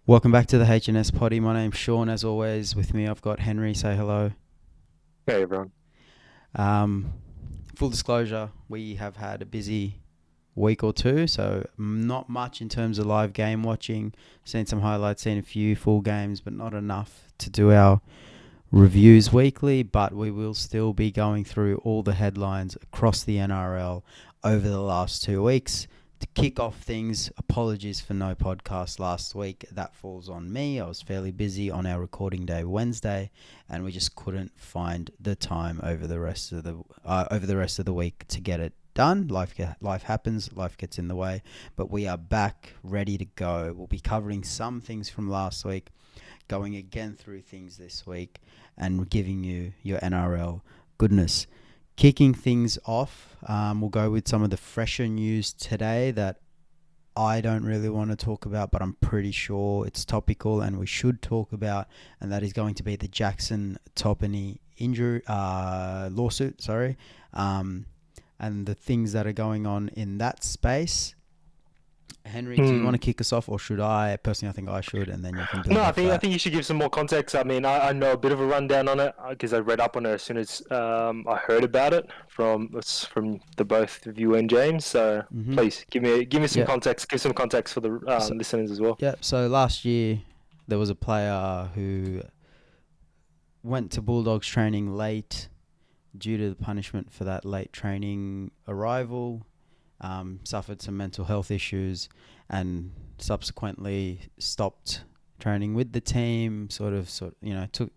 Welcome back to the H&SPoddy. My name's Shaun. As always, with me I've got Henry. Say hello. Hey everyone. Um, Full disclosure, we have had a busy week or two, so not much in terms of live game watching. Seen some highlights, seen a few full games, but not enough to do our reviews weekly. But we will still be going through all the headlines across the NRL over the last 2 weeks. To kick off things, apologies for no podcast last week. That falls on me. I was fairly busy on our recording day Wednesday, and we just couldn't find the time over the rest of the week to get it done. Life happens. Life gets in the way, but we are back, ready to go. We'll be covering some things from last week, going again through things this week, and giving you your NRL goodness. Kicking things off, we'll go with some of the fresher news today that I don't really want to talk about, but I'm pretty sure it's topical and we should talk about, and that is going to be the Jackson Topany injury lawsuit. And the things that are going on in that space. Henry, do you want to Hmm. kick us off, or should I? Personally, I think I should, and then you can No, build I off think I that. think you should give some more context. I mean, I know a bit of a rundown on it because I read up on it as soon as I heard about it from the both of you and James. So Mm-hmm. please give me some Yeah. context. Give some context for the So, listeners as well. yeah. So last year there was a player who went to Bulldogs training late due to the punishment for that late training arrival. Suffered some mental health issues and subsequently stopped training with the team. Took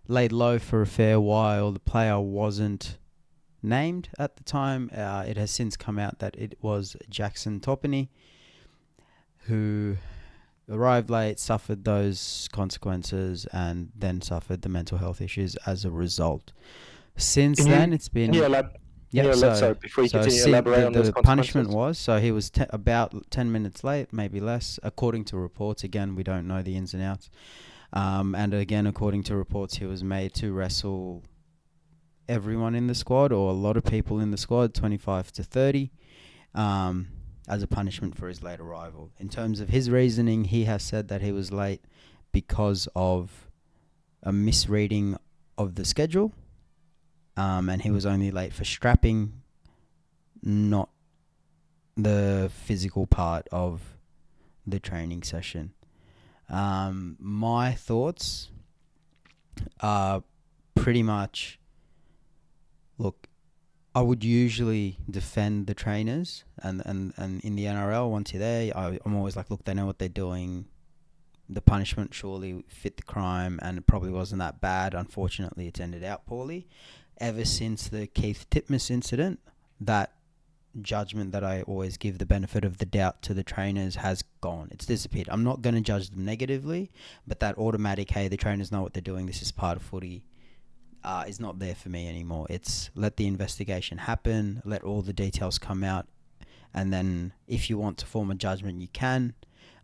laid low for a fair while. The player wasn't named at the time. It has since come out that it was Jackson Topany who arrived late, suffered those consequences, and then suffered the mental health issues as a result. Since Can then, you it's can you been. elab Yep. sorry, before you So continue, sin elaborate on those the punishment consequences? was, so he was about 10 minutes late, maybe less, according to reports. Again, we don't know the ins and outs. And again, according to reports, he was made to wrestle everyone in the squad, or a lot of people in the squad, 25 to 30, um, as a punishment for his late arrival. In terms of his reasoning, he has said that he was late because of a misreading of the schedule, and he was only late for strapping, not the physical part of the training session. My thoughts are pretty much, look, I would usually defend the trainers, and in the NRL, once you're there, I'm always like, look, they know what they're doing. The punishment surely fit the crime, and it probably wasn't that bad. Unfortunately, it's ended out poorly. Ever since the Keith Titmus incident, that judgment that I always give the benefit of the doubt to the trainers has gone. It's disappeared. I'm not going to judge them negatively, but that automatic, hey, the trainers know what they're doing, this is part of footy, is not there for me anymore. It's let the investigation happen, let all the details come out, and then if you want to form a judgment, you can.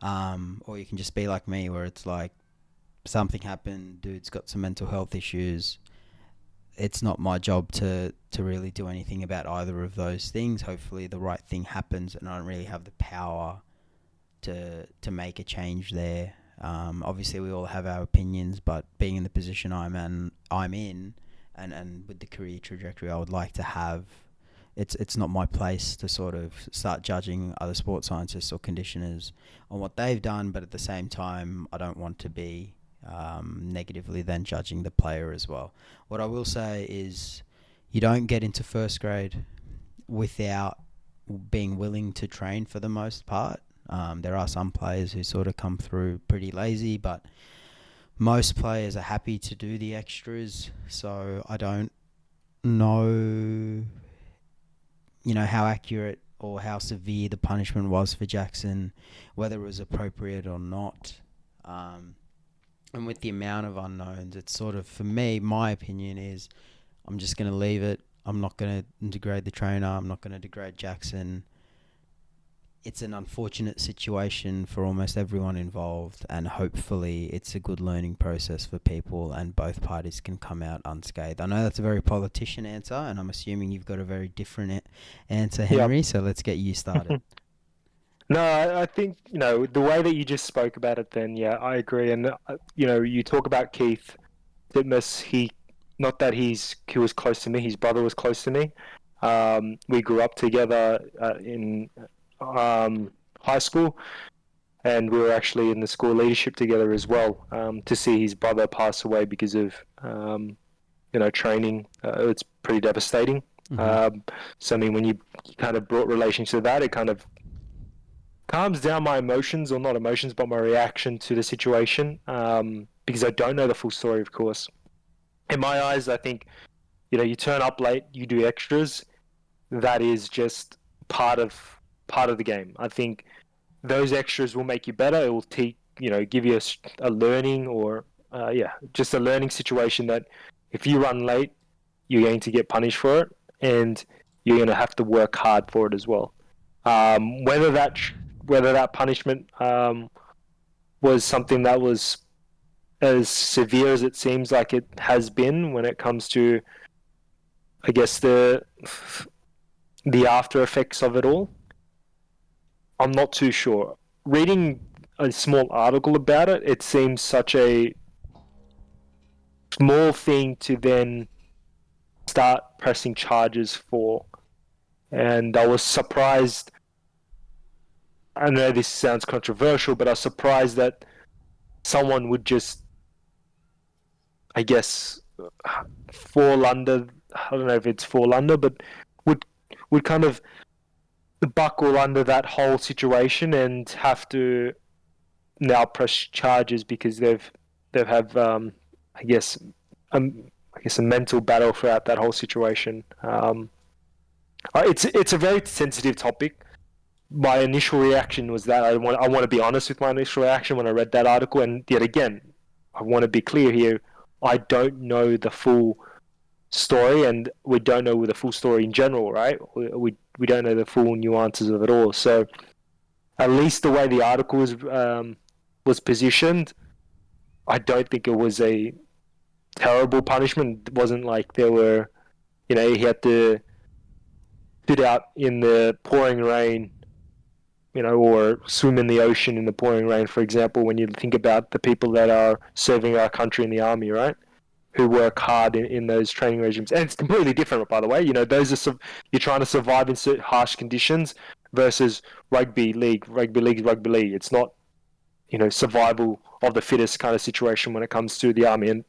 Or you can just be like me, where it's like, something happened, dude's got some mental health issues. It's not my job to really do anything about either of those things. Hopefully the right thing happens, and I don't really have the power to make a change there. Obviously we all have our opinions, but being in the position I'm in, and with the career trajectory I would like to have, it's not my place to sort of start judging other sports scientists or conditioners on what they've done, but at the same time, I don't want to be negatively then judging the player as well. What I will say is, you don't get into first grade without being willing to train for the most part. There are some players who sort of come through pretty lazy, but most players are happy to do the extras. So I don't know, how accurate or how severe the punishment was for Jackson, whether it was appropriate or not. Um, and with the amount of unknowns, it's sort of, for me, my opinion is, I'm just going to leave it. I'm not going to degrade the trainer. I'm not going to degrade Jackson. It's an unfortunate situation for almost everyone involved, and hopefully it's a good learning process for people and both parties can come out unscathed. I know that's a very politician answer, and I'm assuming you've got a very different answer, Yep. Henry, so let's get you started. No, I think, the way that you just spoke about it then, yeah, I agree. And, you talk about Keith Titmus, not that he was close to me, his brother was close to me. We grew up together in um, high school, and we were actually in the school leadership together as well. To see his brother pass away because of, training, it's pretty devastating. Mm-hmm. So, I mean, when you kind of brought relation to that, it kind of calms down my emotions, or not emotions, but my reaction to the situation, because I don't know the full story, of course. In my eyes, I think, you turn up late, you do extras. That is just part of part of the game. I think those extras will make you better. It will give you a learning, or just a learning situation that if you run late, you're going to get punished for it, and you're going to have to work hard for it as well. Um, whether that whether that punishment was something that was as severe as it seems like it has been when it comes to, I guess, the after effects of it all, I'm not too sure. Reading a small article about it, it seems such a small thing to then start pressing charges for. And I was surprised. I know this sounds controversial, but I was surprised that someone would just, I guess, fall under. I don't know if it's fall under, but would would kind of buckle under that whole situation and have to now press charges because they've have I guess I guess a mental battle throughout that whole situation. It's a very sensitive topic. My initial reaction was that I want to be honest with my initial reaction when I read that article, and yet again, I want to be clear here. I don't know the full story, and we don't know the full story in general, right? We don't know the full nuances of it all. So at least the way the article was positioned, I don't think it was a terrible punishment. It wasn't like there were, he had to sit out in the pouring rain, or swim in the ocean in the pouring rain, for example, when you think about the people that are serving our country in the army, right? Who work hard in those training regimes. And it's completely different, by the way. Those are you're trying to survive in harsh conditions versus rugby league. Rugby league is rugby league. It's not, survival of the fittest kind of situation when it comes to the army. And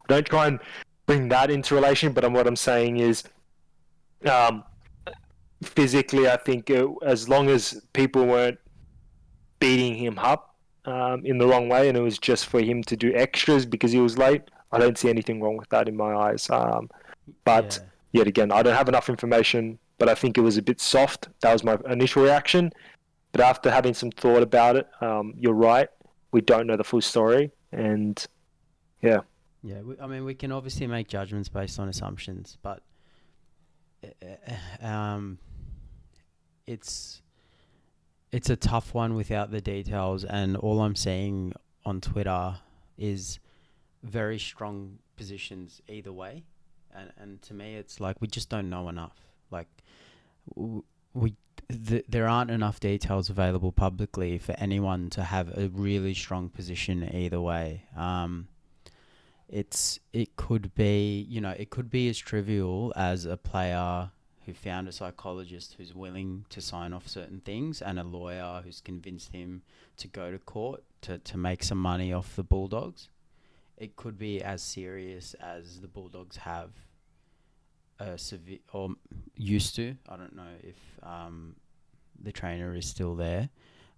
don't try and bring that into relation, but what I'm saying is, um, physically, I think as long as people weren't beating him up in the wrong way, and it was just for him to do extras because he was late, I don't see anything wrong with that in my eyes. But Yeah. yet again, I don't have enough information, but I think it was a bit soft. That was my initial reaction. But after having some thought about it, you're right. We don't know the full story, and yeah, Yeah. I mean, we can obviously make judgments based on assumptions, but um, it's it's a tough one without the details, and all I'm seeing on Twitter is very strong positions either way, and to me, it's like we just don't know enough. Like we there aren't enough details available publicly for anyone to have a really strong position either way. It could be, it could be as trivial as a player who found a psychologist who's willing to sign off certain things, and a lawyer who's convinced him to go to court to make some money off the Bulldogs. It could be as serious as the Bulldogs have a severe, or used to. I don't know if the trainer is still there.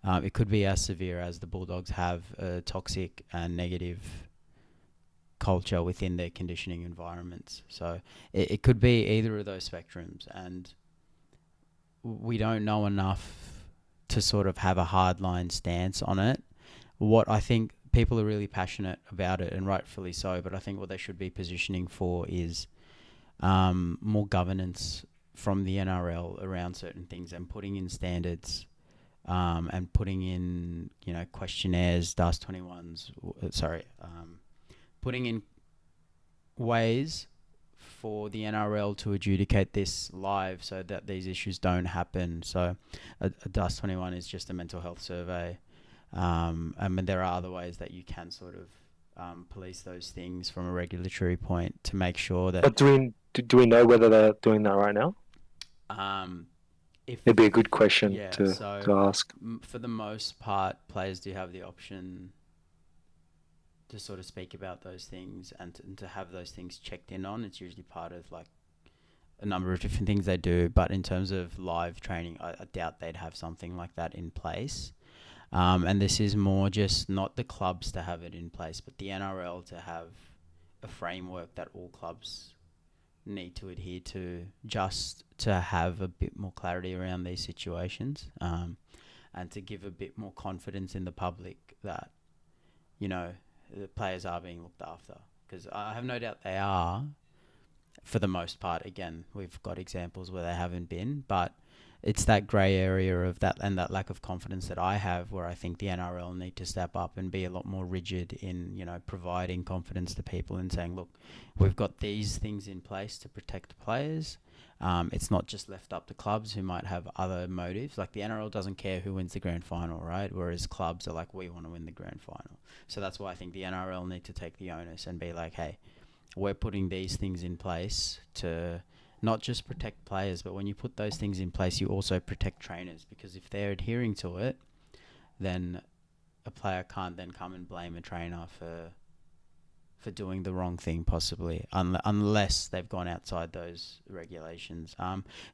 It could be as severe as the Bulldogs have a toxic and negative culture within their conditioning environments. So it could be either of those spectrums, and we don't know enough to sort of have a hardline stance on it. What I think people are really passionate about it, and rightfully so, but I think what they should be positioning for is more governance from the NRL around certain things, and putting in standards, and putting in, questionnaires, DAS 21s, putting in ways for the NRL to adjudicate this live so that these issues don't happen. So a Dust 21 is just a mental health survey. I mean, there are other ways that you can sort of police those things from a regulatory point to make sure that... But do we know whether they're doing that right now? It'd be a good question to ask. For the most part, players do have the option to sort of speak about those things and to have those things checked in on. It's usually part of like a number of different things they do, but in terms of live training, I doubt they'd have something like that in place. And this is more just not the clubs to have it in place, but the NRL to have a framework that all clubs need to adhere to, just to have a bit more clarity around these situations, and to give a bit more confidence in the public that, you know, the players are being looked after. Because I have no doubt they are, for the most part. Again, we've got examples where they haven't been, but it's that grey area of that and that lack of confidence that I have, where I think the NRL need to step up and be a lot more rigid in, you know, providing confidence to people and saying, look, we've got these things in place to protect players. It's not just left up to clubs who might have other motives. Like the NRL doesn't care who wins the grand final, right? Whereas clubs are like, we want to win the grand final. So that's why I think the NRL need to take the onus and be like, hey, we're putting these things in place to not just protect players, but when you put those things in place, you also protect trainers, because if they're adhering to it, then a player can't then come and blame a trainer for doing the wrong thing, possibly, unless they've gone outside those regulations.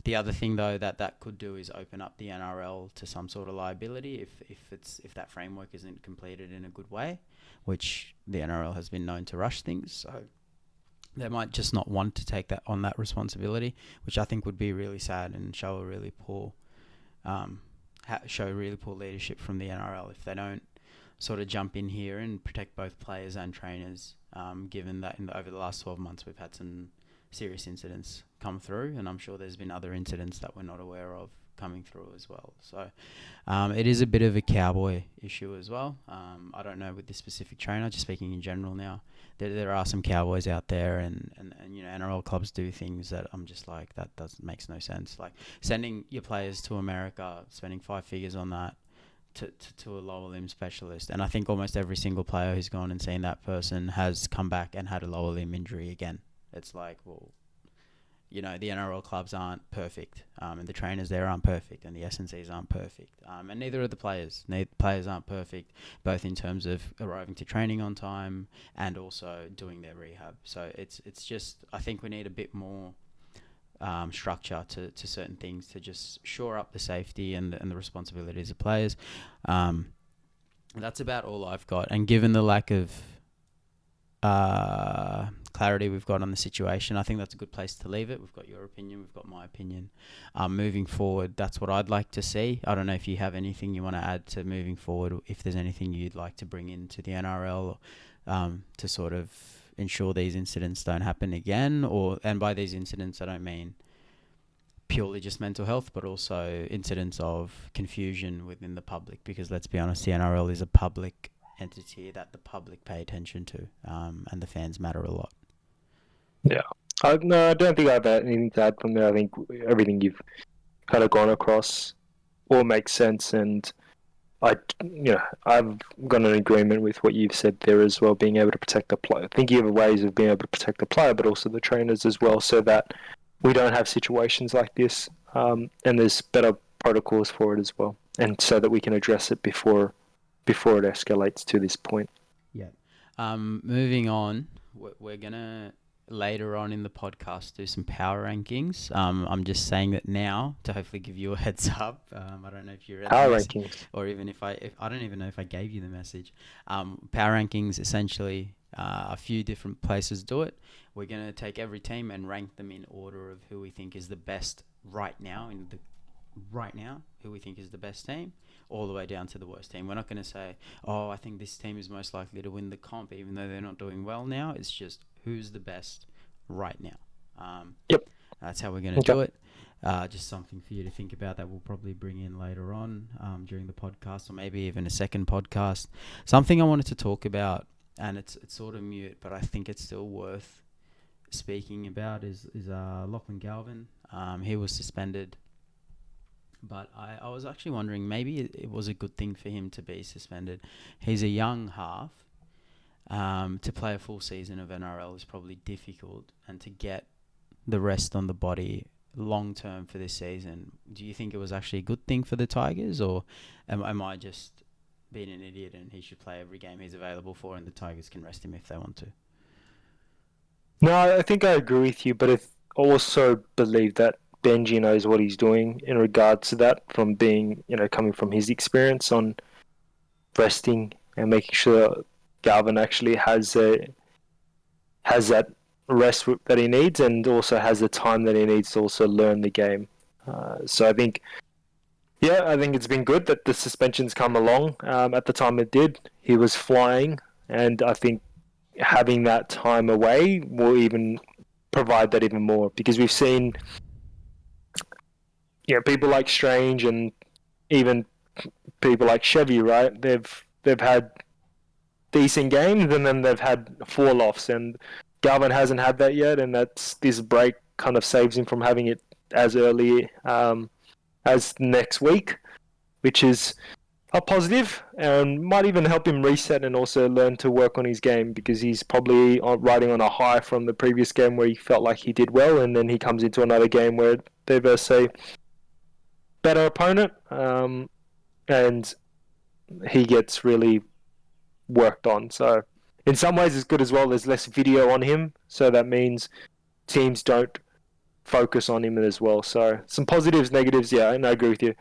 The other thing, though, that could do is open up the NRL to some sort of liability if that framework isn't completed in a good way, which the NRL has been known to rush things. So they might just not want to take that responsibility, which I think would be really sad and show a really poor leadership from the NRL if they don't sort of jump in here and protect both players and trainers. Given that over the last 12 months we've had some serious incidents come through, and I'm sure there's been other incidents that we're not aware of coming through as well. So it is a bit of a cowboy issue as well. I don't know with this specific trainer, just speaking in general now, there are some cowboys out there, and you know, NRL clubs do things that I'm just like, that makes no sense. Like sending your players to America, spending 5 figures on that to a lower limb specialist, and I think almost every single player who's gone and seen that person has come back and had a lower limb injury again. It's like, well, you know, the NRL clubs aren't perfect, and the trainers there aren't perfect, and the S&Cs aren't perfect, and neither are the players. Players aren't perfect, both in terms of arriving to training on time and also doing their rehab. So it's just, I think we need a bit more structure to certain things to just shore up the safety and the responsibilities of players. That's about all I've got. And given the lack of clarity we've got on the situation, I think that's a good place to leave it. We've got your opinion, we've got my opinion. Moving forward, that's what I'd like to see. I don't know if you have anything you want to add to moving forward, if there's anything you'd like to bring into the NRL to sort of ensure these incidents don't happen again. And by these incidents, I don't mean purely just mental health, but also incidents of confusion within the public, because let's be honest, the NRL is a public entity that the public pay attention to, and the fans matter a lot. Yeah. No, I don't think I have anything to add from there. I think everything you've kind of gone across all makes sense, and I've got an agreement with what you've said there as well, being able to protect the player. Thinking of ways of being able to protect the player, but also the trainers as well, so that we don't have situations like this, and there's better protocols for it as well, and so that we can address it before it escalates to this point. Yeah. Moving on, we're gonna later on in the podcast do some power rankings. I'm just saying that now to hopefully give you a heads up. I don't know if you're power rankings, or even if I don't even know if I gave you the message. Power rankings, essentially, a few different places do it. We're gonna take every team and rank them in order of who we think is the best right now, who we think is the best team, all the way down to the worst team. We're not going to say, oh, I think this team is most likely to win the comp, even though they're not doing well now. It's just who's the best right now. Yep. That's how we're going to do it. Just something for you to think about that we'll probably bring in later on during the podcast, or maybe even a second podcast. Something I wanted to talk about, and it's sort of mute, but I think it's still worth speaking about is Lachlan Galvin. He was suspended, but I was actually wondering maybe it was a good thing for him to be suspended. He's a young half. To play a full season of NRL is probably difficult, and to get the rest on the body long term for this season, do you think it was actually a good thing for the Tigers, or am I just being an idiot and he should play every game he's available for, and the Tigers can rest him if they want to? No, I think I agree with you, but I also believe that Benji knows what he's doing in regards to that, from being, coming from his experience on resting and making sure Galvin actually has that rest that he needs, and also has the time that he needs to also learn the game. So I think it's been good that the suspensions come along. At the time it did, he was flying, and I think having that time away will even provide that even more, because we've seen people like Strange and even people like Chevy, right? They've had decent games, and then they've had fall offs, and Galvin hasn't had that yet, and this break kind of saves him from having it as early as next week, which is a positive, and might even help him reset and also learn to work on his game, because he's probably riding on a high from the previous game where he felt like he did well, and then he comes into another game where they're versus a better opponent, and he gets really worked on. So in some ways it's good as well. There's less video on him, so that means teams don't focus on him as well. So some positives, negatives. Yeah, and I agree with you.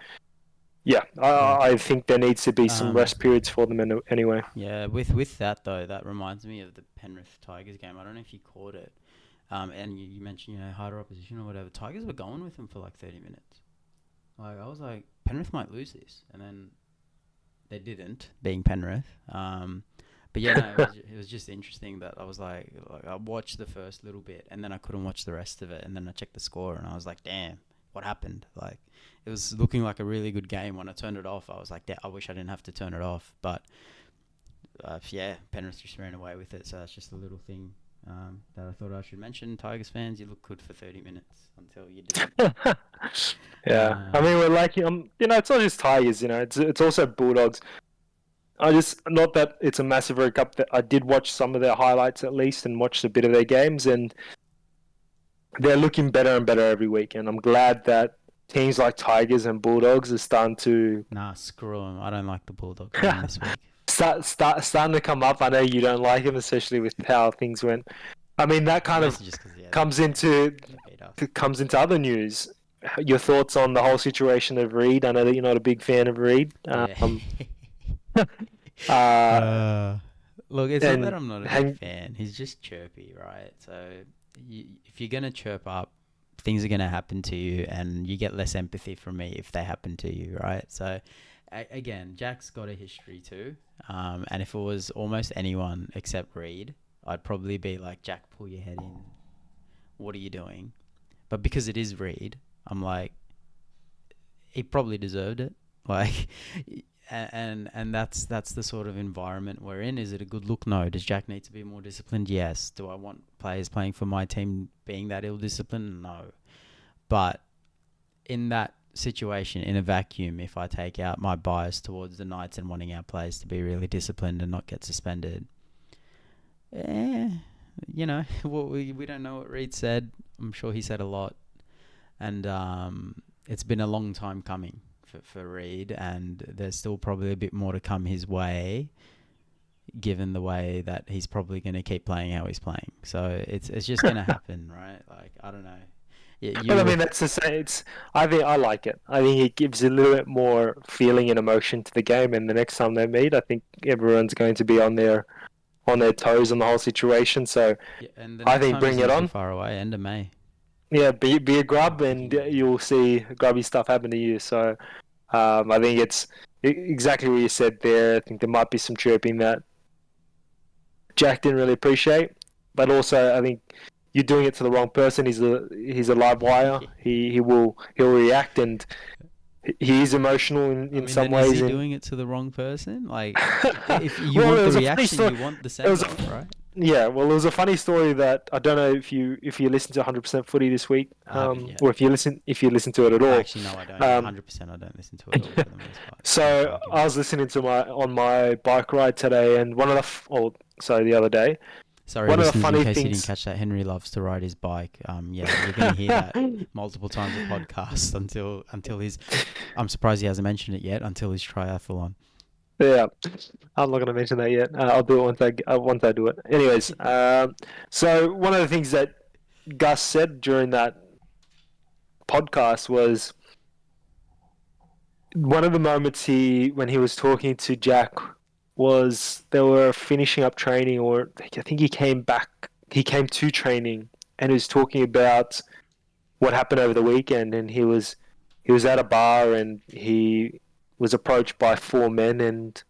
Yeah, I think there needs to be some rest periods for them anyway. Yeah, with that though, that reminds me of the Penrith Tigers game. I don't know if you caught it. And you mentioned, harder opposition or whatever. Tigers were going with them for like 30 minutes. Like, I was like, Penrith might lose this. And then they didn't, being Penrith. But yeah, no, it was just interesting that I was like I watched the first little bit, and then I couldn't watch the rest of it. And then I checked the score, and I was like, damn, what happened? Like, it was looking like a really good game. When I turned it off, I was like, I wish I didn't have to turn it off. But Penrith just ran away with it. So that's just a little thing that I thought I should mention. Tigers fans, you look good for 30 minutes until you didn't. Yeah, I mean, we're like, it's not just Tigers, it's also Bulldogs. Not that it's a massive recap, that I did watch some of their highlights at least, and watched a bit of their games, and they're looking better and better every week. And I'm glad that teams like Tigers and Bulldogs are starting to... Nah, screw them. I don't like the Bulldogs this week. Starting to come up. I know you don't like them, especially with how things went. I mean, that kind of comes into other news. Your thoughts on the whole situation of Reed? I know that you're not a big fan of Reed. Look, it's not that I'm not a big fan. He's just chirpy, right? So if you're gonna chirp up, things are gonna happen to you, and you get less empathy from me if they happen to you, right? So again, Jack's got a history too, and if it was almost anyone except Reed, I'd probably be like, Jack, pull your head in. What are you doing? But because it is Reed, I'm like, he probably deserved it. Like, and that's the sort of environment we're in. Is it a good look? No. Does Jack need to be more disciplined? Yes. Do I want players playing for my team being that ill-disciplined? No. But in that situation, in a vacuum, if I take out my bias towards the Knights and wanting our players to be really disciplined and not get suspended, we don't know what Reed said. I'm sure he said a lot. And it's been a long time coming for Reed, and there's still probably a bit more to come his way, given the way that he's probably going to keep playing how he's playing. So it's just going to happen, right? Like, I don't know. But I mean, that's the same. I like it. I think it gives a little bit more feeling and emotion to the game, and the next time they meet, I think everyone's going to be on their toes on the whole situation. So and I think bring it on. Far away, end of May. Yeah, be a grub, and you'll see grubby stuff happen to you. So I think it's exactly what you said there. I think there might be some chirping that Jack didn't really appreciate, but also I think you're doing it to the wrong person. He's a live wire. He'll react, and he is emotional in some ways. Is he doing it to the wrong person? Like, if you want the reaction, you want the send-off, right? Yeah, well, there was a funny story that I don't know if you listen to 100% Footy this week, I haven't yet. or if you listen to it at all. Actually, no, I don't. Yeah, Um, 100%. I don't listen to it all for the most part. I'm so joking. I was listening to my on my bike ride today, and the other day, Sorry, one of the listeners, in funny case you didn't things. catch that, Henry loves to ride his bike. Yeah, you're going to hear that multiple times a podcast until his. I'm surprised he hasn't mentioned it yet. Until his triathlon. Yeah, I'm not going to mention that yet. I'll do it once I do it. Anyways, so one of the things that Gus said during that podcast was one of the moments when he was talking to Jack was they were finishing up training, or I think he came back. He came to training and he was talking about what happened over the weekend, and he was at a bar and he was approached by four men and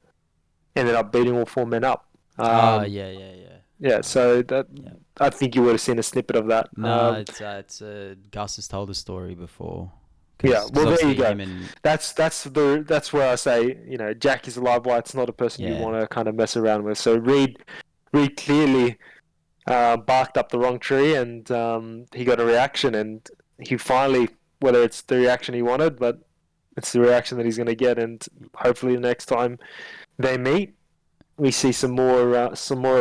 ended up beating all four men up. Oh, Um, yeah, yeah, yeah. yeah, so that Yeah. I think you would have seen a snippet of that. No, it's Gus has told a story before, Yeah, because well, there you obviously go. him and That's where I say, Jack is a live wire. It's not a person you yeah, want to kind of mess around with. So Reed clearly barked up the wrong tree, and he got a reaction, and he finally, whether it's the reaction he wanted, but it's the reaction that he's going to get, and hopefully the next time they meet, we see some more of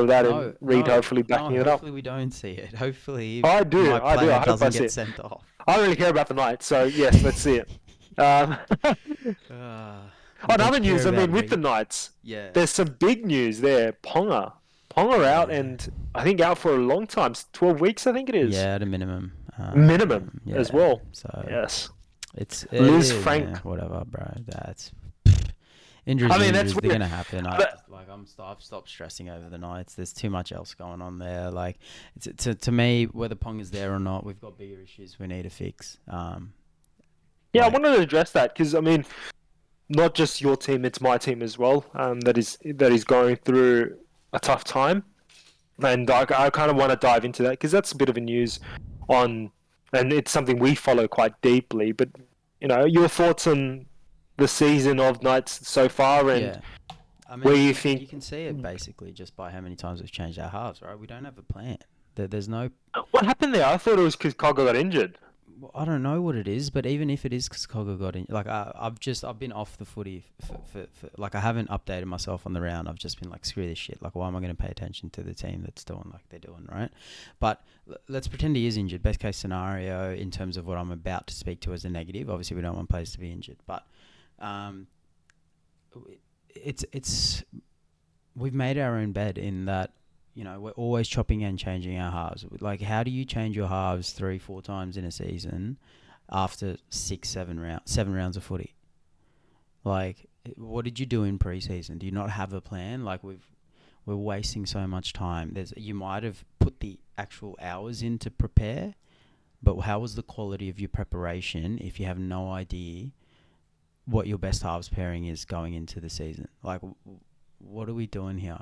that, and no, Reed no, hopefully no. backing it up. Hopefully we don't see it. Hopefully I my do, I do. I player hope I doesn't see get it. sent off. I don't really care about the night, so yes, let's see it. Um, You don't Another care news, I about mean, with the Reed. Knights, Yeah, there's some big news there. Ponga out, yeah, and I think out for a long time, 12 weeks, I think it is. yeah. At a minimum. Minimum as Yeah. well. So Yes. Liz yeah, Frank. whatever, bro. That's I injuries are mean, that's injuries. They're weird. gonna happen. But, I've stopped stressing over the Knights. There's too much else going on there. Like, to me, whether Pong is there or not, we've got bigger issues we need to fix. yeah, I Like, wanted to address that because, I mean, not just your team, it's my team as well, that is going through a tough time. And I kind of want to dive into that because that's a bit of a news on, and it's something we follow quite deeply. But your thoughts on the season of Knights so far, and yeah. I where mean, you you think can see it basically just by how many times we've changed our halves, right? We don't have a plan. There's no. what happened there. I thought it was because Cogger got injured. Well, I don't know what it is, but even if it is because Cogger got in, like I've been off the footy for like I haven't updated myself on the round. I've just been like, screw this shit. Like, why am I going to pay attention to the team that's doing like they're doing, right? But let's pretend he is injured. Best case scenario in terms of what I'm about to speak to as a negative. Obviously, we don't want players to be injured, but um, it's we've made our own bed in that. We're always chopping and changing our halves. Like, how do you change your halves 3-4 times in a season after 7 rounds of footy? Like, what did you do in preseason? Do you not have a plan? Like, we're wasting so much time. You might have put the actual hours in to prepare, but how was the quality of your preparation if you have no idea what your best halves pairing is going into the season? Like, what are we doing here?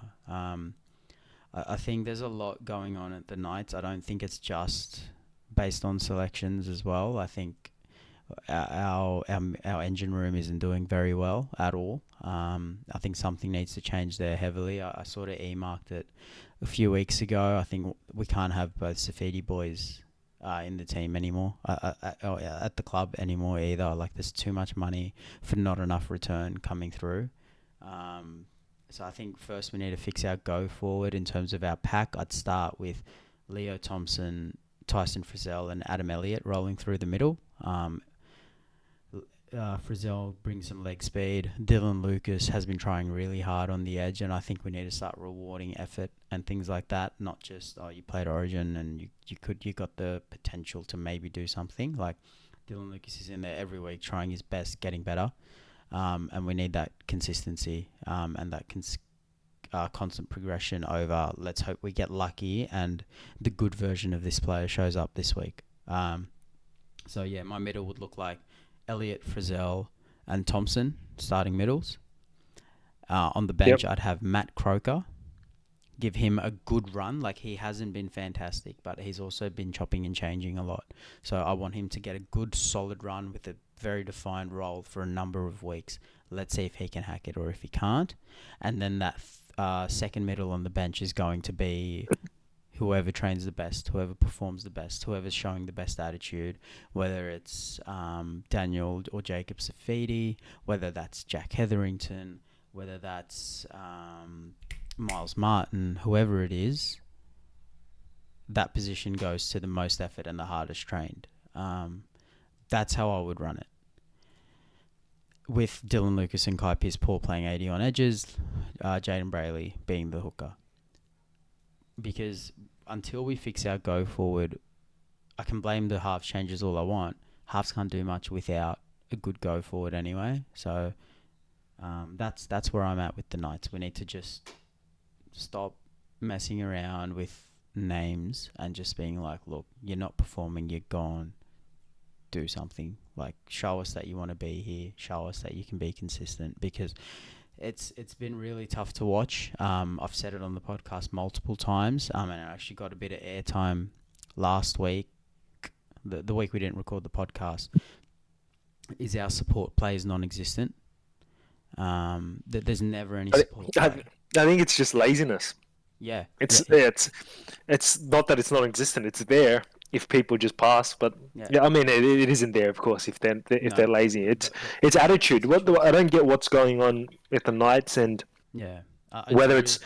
I think there's a lot going on at the Knights. I don't think it's just based on selections as well. I think our engine room isn't doing very well at all. I think something needs to change there heavily. I sort of earmarked it a few weeks ago. I think we can't have both Safidi boys in the team anymore, at the club anymore either. Like, there's too much money for not enough return coming through. So I think first we need to fix our go forward in terms of our pack. I'd start with Leo Thompson, Tyson Frizzell, and Adam Elliott rolling through the middle. Frizzell brings some leg speed. Dylan Lucas has been trying really hard on the edge, and I think we need to start rewarding effort and things like that. Not just, you played Origin and you got the potential to maybe do something. Like, Dylan Lucas is in there every week trying his best, getting better. And we need that consistency and that constant progression over. Let's hope we get lucky and the good version of this player shows up this week. So yeah, my middle would look like Elliott, Frizzell, and Thompson starting middles. On the bench, Yep. I'd have Matt Croker. Give him a good run. Like, he hasn't been fantastic, but he's also been chopping and changing a lot. So I want him to get a good, solid run with a very defined role for a number of weeks. Let's see if he can hack it or if he can't. And then that second middle on the bench is going to be whoever trains the best, whoever performs the best, whoever's showing the best attitude, whether it's Daniel or Jacob Safidi, whether that's Jack Hetherington, whether that's Miles Martin, whoever it is, that position goes to the most effort and the hardest trained. That's how I would run it. With Dylan Lucas and Kai Pearce-Paul playing 80 on edges, Jaden Brayley being the hooker. Because until we fix our go forward, I can blame the halves changes all I want. Halves can't do much without a good go forward anyway. So that's where I'm at with the Knights. We need to just stop messing around with names and just being like, look, you're not performing, you're gone. Do something. Like, show us that you want to be here. Show us that you can be consistent, because it's been really tough to watch. I've said it on the podcast multiple times, and I actually got a bit of airtime last week, the week we didn't record the podcast, is our support play is non-existent. There's never any support play. I think it's just laziness. Yeah. It's not that it's non-existent. It's there if people just pass, but I mean, it isn't there, of course, if they're lazy. It's attitude. I don't get what's going on with the Knights, and whether it's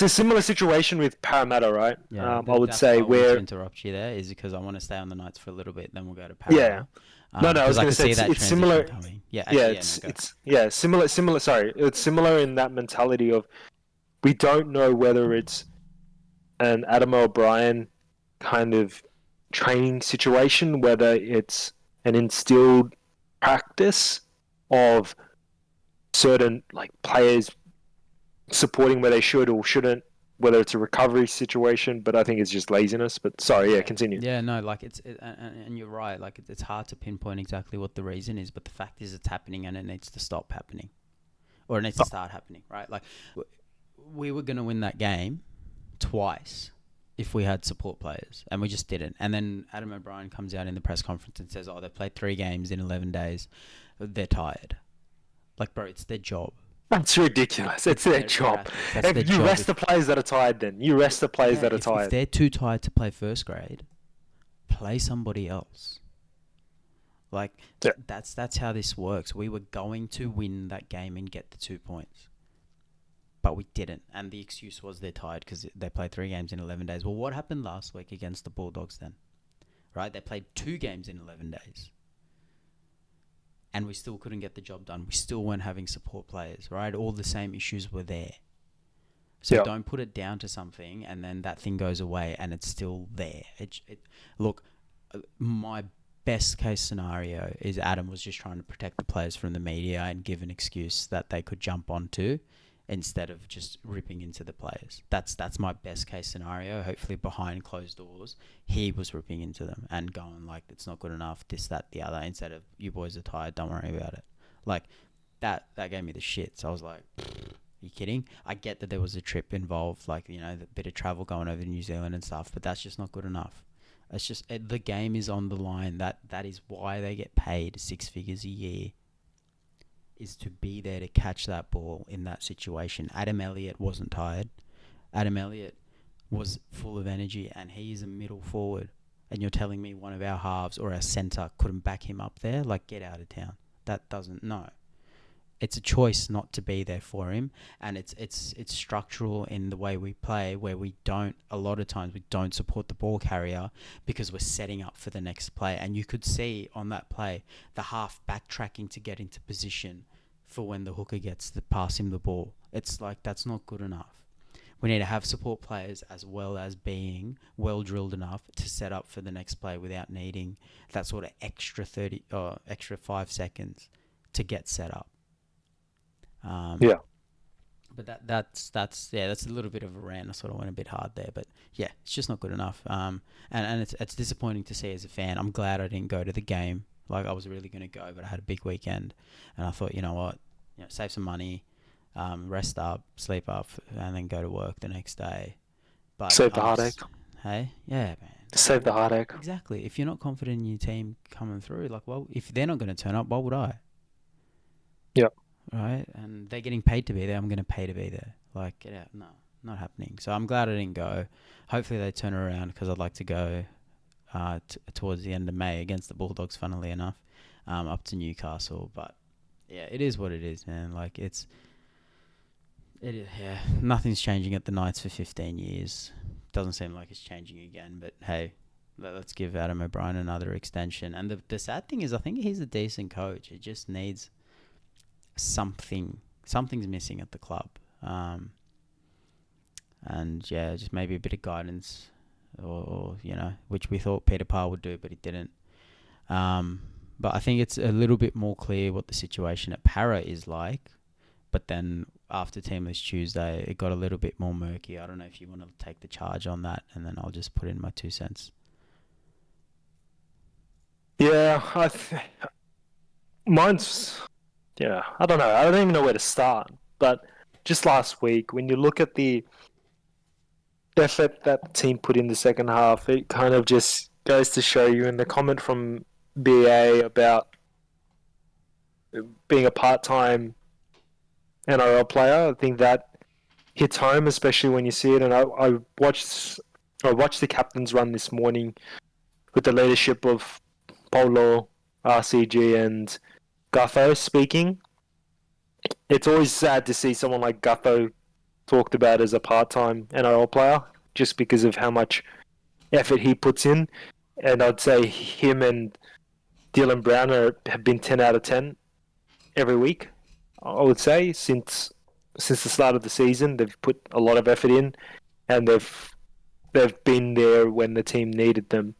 a similar situation with Parramatta, right? Yeah, I would say where to interrupt you there is because I want to stay on the Knights for a little bit, then we'll go to Parramatta. No, I was going to say it's similar. Coming. Similar. Sorry, it's similar in that mentality of we don't know whether it's an Adam O'Brien kind of training situation, whether it's an instilled practice of certain like players supporting where they should or shouldn't, whether it's a recovery situation, but I think it's just laziness. But sorry, continue. Yeah, no, like and you're right. Like it's hard to pinpoint exactly what the reason is, but the fact is it's happening and it needs to stop happening, or it needs to start happening, right? Like we were going to win that game twice if we had support players, and we just didn't. And then Adam O'Brien comes out in the press conference and says, "Oh, they played 3 games in 11 days. They're tired." Like, bro, it's their job. That's ridiculous. It's their job. If you rest the players that are tired, then you rest the players that are tired. If they're too tired to play first grade, play somebody else. Like that's how this works. We were going to win that game and get the 2 points, but we didn't. And the excuse was they're tired because they played 3 games in 11 days. Well, what happened last week against the Bulldogs then? Right? They played 2 games in 11 days. And we still couldn't get the job done. We still weren't having support players, right? All the same issues were there. So don't put it down to something and then that thing goes away and it's still there. Look, my best case scenario is Adam was just trying to protect the players from the media and give an excuse that they could jump onto instead of just ripping into the players. That's my best case scenario. Hopefully behind closed doors, he was ripping into them and going like, it's not good enough, this, that, the other, instead of, you boys are tired, don't worry about it. Like, that gave me the shit. So I was like, are you kidding? I get that there was a trip involved, like, you know, the bit of travel going over to New Zealand and stuff, but that's just not good enough. It's just, the game is on the line. That is why they get paid 6 figures a year, is to be there to catch that ball in that situation. Adam Elliott wasn't tired. Adam Elliott was full of energy, and he is a middle forward. And you're telling me one of our halves or our centre couldn't back him up there? Like, get out of town. That doesn't, no. It's a choice not to be there for him, and it's structural in the way we play, where a lot of times we don't support the ball carrier because we're setting up for the next play. And you could see on that play the half backtracking to get into position for when the hooker gets to pass him the ball. It's like, that's not good enough. We need to have support players as well as being well drilled enough to set up for the next play without needing that sort of extra 5 seconds to get set up. But that's a little bit of a rant. I sort of went a bit hard there, but yeah, it's just not good enough. And it's disappointing to see as a fan. I'm glad I didn't go to the game. Like, I was really going to go, but I had a big weekend, and I thought, you know what, save some money, rest up, sleep up, and then go to work the next day. But save the heartache. Hey, yeah, man. Save the heartache. Exactly. If you're not confident in your team coming through, like, well, if they're not going to turn up, why would I? Yeah. right? And they're getting paid to be there. I'm going to pay to be there. Like, get out. No, not happening. So I'm glad I didn't go. Hopefully they turn around because I'd like to go towards the end of May against the Bulldogs, funnily enough, up to Newcastle. But yeah, it is what it is, man. Like yeah, nothing's changing at the Knights for 15 years. Doesn't seem like it's changing again, but hey, let's give Adam O'Brien another extension. And the sad thing is, I think he's a decent coach. It just needs something's missing at the club. And yeah, just maybe a bit of guidance, or which we thought Peter Parr would do, but he didn't. But I think it's a little bit more clear what the situation at Para is like. But then after Teamless Tuesday, it got a little bit more murky. I don't know if you want to take the charge on that, and then I'll just put in my 2 cents. Yeah, mine's... Yeah, I don't know. I don't even know where to start. But just last week, when you look at the effort that the team put in the second half, it kind of just goes to show you. And the comment from BA about being a part-time NRL player, I think that hits home, especially when you see it. And I watched the captains run this morning with the leadership of Polo, RCG, and Gutho speaking. It's always sad to see someone like Gutho talked about as a part-time NRL player, just because of how much effort he puts in. And I'd say him and Dylan Brown have been 10 out of 10 every week. I would say since the start of the season, they've put a lot of effort in, and they've been there when the team needed them.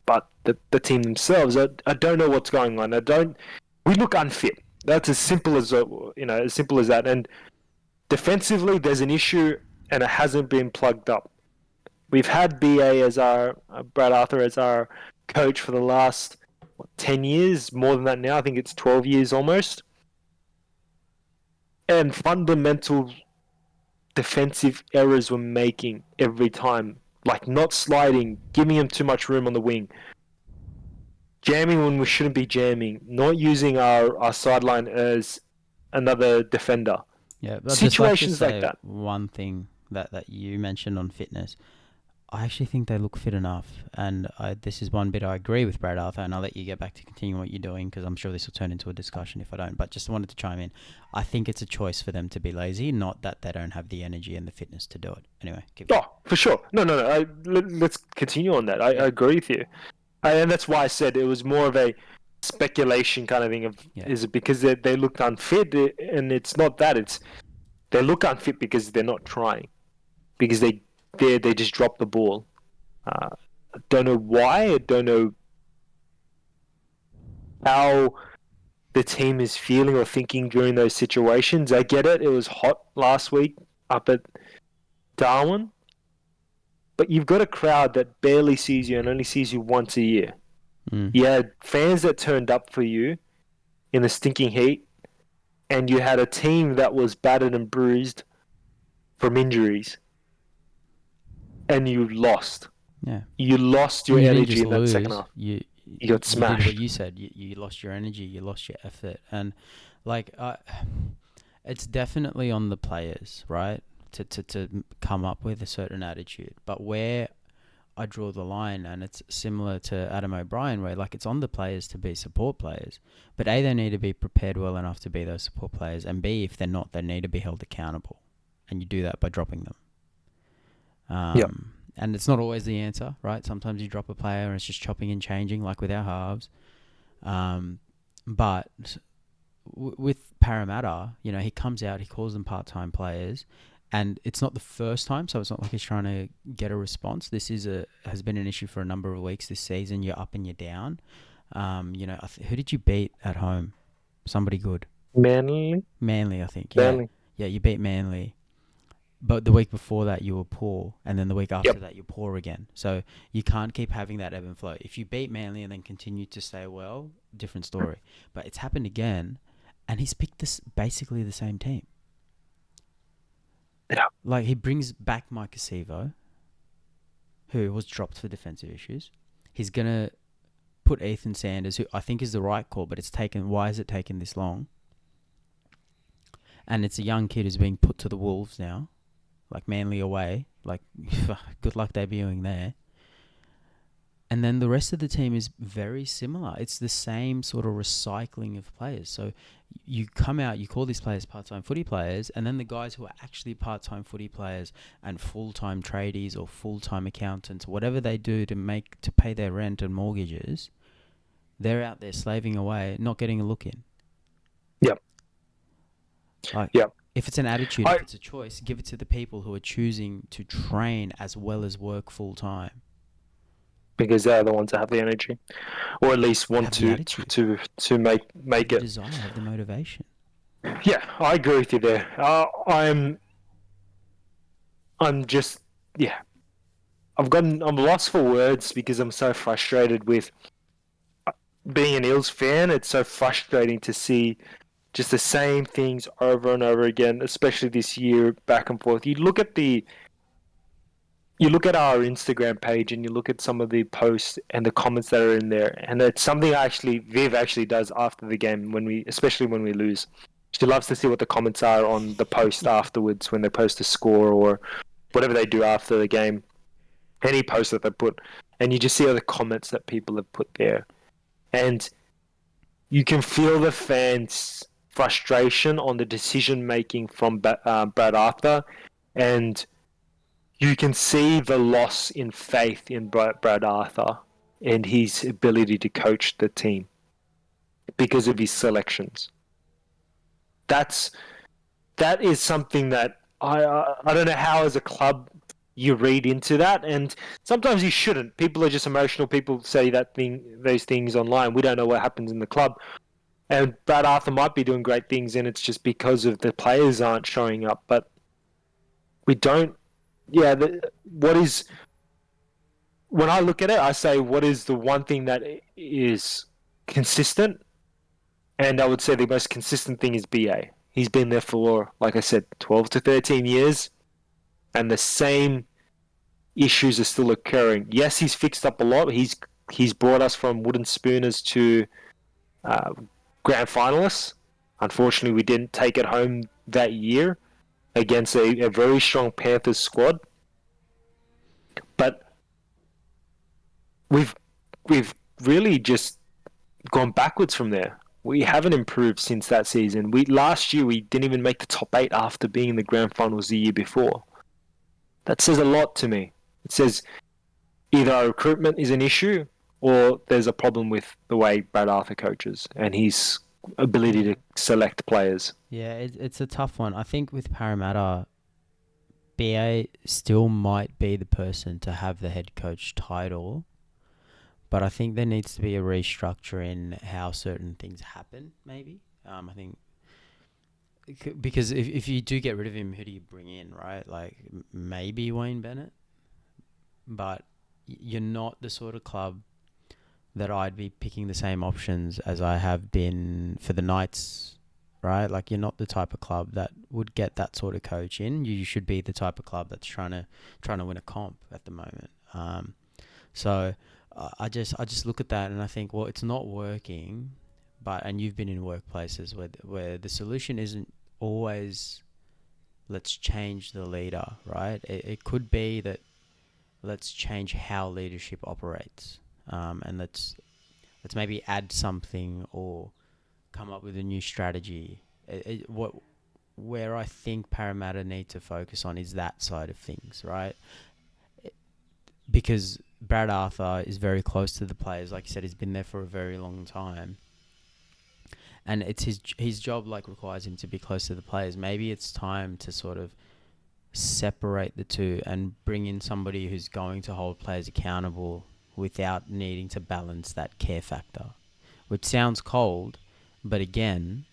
But the team themselves, I don't know what's going on. We look unfit. That's as simple as as simple as that. And defensively, there's an issue, and it hasn't been plugged up. We've had BA as our Brad Arthur as our coach for the last 10 years, more than that now. I think it's 12 years almost. And fundamental defensive errors we're making every time, like not sliding, giving him too much room on the wing, jamming when we shouldn't be jamming, not using our sideline as another defender. Yeah, but Situations like that. One thing that you mentioned on fitness, I actually think they look fit enough, and this is one bit I agree with Brad Arthur, and I'll let you get back to continuing what you're doing, because I'm sure this will turn into a discussion if I don't, but just wanted to chime in. I think it's a choice for them to be lazy, not that they don't have the energy and the fitness to do it. Anyway, keep going. Oh, for sure. No. Let's continue on that. I agree with you. And that's why I said it was more of a speculation kind of thing of, is it because they looked unfit? And it's not that. They look unfit because they're not trying, because they just drop the ball. I don't know why. I don't know how the team is feeling or thinking during those situations. I get it. It was hot last week up at Darwin. But you've got a crowd that barely sees you and only sees you once a year. You had fans that turned up for you in the stinking heat, and you had a team that was battered and bruised from injuries. And you lost. Yeah. You lost your energy in that second half. You got smashed. You did what you said. You lost your energy. You lost your effort. And it's definitely on the players, right, to come up with a certain attitude. But where I draw the line, and it's similar to Adam O'Brien, where it's on the players to be support players. But A, they need to be prepared well enough to be those support players. And B, if they're not, they need to be held accountable. And you do that by dropping them. And it's not always the answer, right? Sometimes you drop a player and it's just chopping and changing, like with our halves. But with Parramatta, he comes out, he calls them part-time players, and it's not the first time, so it's not like he's trying to get a response. This has been an issue for a number of weeks this season. You're up and you're down. Who did you beat at home? Somebody good. Manly, I think. Manly. Yeah, you beat Manly. But the week before that, you were poor. And then the week after that, you're poor again. So you can't keep having that ebb and flow. If you beat Manly and then continue to stay well, different story. But it's happened again. And he's picked basically the same team. Yeah. He brings back Mike Acevo, who was dropped for defensive issues. He's going to put Ethan Sanders, who I think is the right call, but why has it taken this long? and it's a young kid who's being put to the wolves now, like Manly away, like good luck debuting there. And then the rest of the team is very similar. It's the same sort of recycling of players. So you come out, you call these players part-time footy players, and then the guys who are actually part-time footy players and full-time tradies or full-time accountants, whatever they do to pay their rent and mortgages, they're out there slaving away, not getting a look in. Yep. Like, Yep. if it's an attitude, if it's a choice, give it to the people who are choosing to train as well as work full-time. Because they're the ones that have the energy, or at least want to make the it. Desire, have the motivation. Yeah, I agree with you there. I'm just I'm lost for words because I'm so frustrated with being an Eels fan. It's so frustrating to see just the same things over and over again, especially this year, back and forth. You look at our Instagram page and you look at some of the posts and the comments that are in there, and it's something Viv actually does after the game, especially when we lose. She loves to see what the comments are on the post afterwards when they post a score or whatever they do after the game. Any post that they put, and you just see all the comments that people have put there, and you can feel the fans' frustration on the decision making from Brad Arthur, and you can see the loss in faith in Brad Arthur and his ability to coach the team because of his selections. That is something that I don't know how as a club you read into that, and sometimes you shouldn't. People are just emotional. People say those things online. We don't know what happens in the club, and Brad Arthur might be doing great things, and it's just because of the players aren't showing up. But we don't. Yeah, when I look at it, I say, what is the one thing that is consistent? And I would say the most consistent thing is BA. He's been there for, like I said, 12 to 13 years, and the same issues are still occurring. Yes, he's fixed up a lot. He's brought us from wooden spooners to grand finalists. Unfortunately, we didn't take it home that year against a very strong Panthers squad. But we've really just gone backwards from there. We haven't improved since that season. Last year we didn't even make the top 8 after being in the grand finals the year before. That says a lot to me. It says either our recruitment is an issue or there's a problem with the way Brad Arthur coaches and his ability to select players. Yeah, it's a tough one. I think with Parramatta, BA still might be the person to have the head coach title, but I think there needs to be a restructure in how certain things happen, maybe. I think because if you do get rid of him, who do you bring in, right? Like maybe Wayne Bennett, but you're not the sort of club that I'd be picking the same options as I have been for the Knights, right? Like you're not the type of club that would get that sort of coach in. You should be the type of club that's trying to win a comp at the moment. So I just look at that and I think, well, it's not working. And you've been in workplaces where the solution isn't always let's change the leader, right? It could be that let's change how leadership operates, and let's maybe add something or come up with a new strategy. Where I think Parramatta need to focus on is that side of things, right? Because Brad Arthur is very close to the players. Like you said, he's been there for a very long time. And it's his job requires him to be close to the players. Maybe it's time to sort of separate the two and bring in somebody who's going to hold players accountable without needing to balance that care factor, which sounds cold, but again,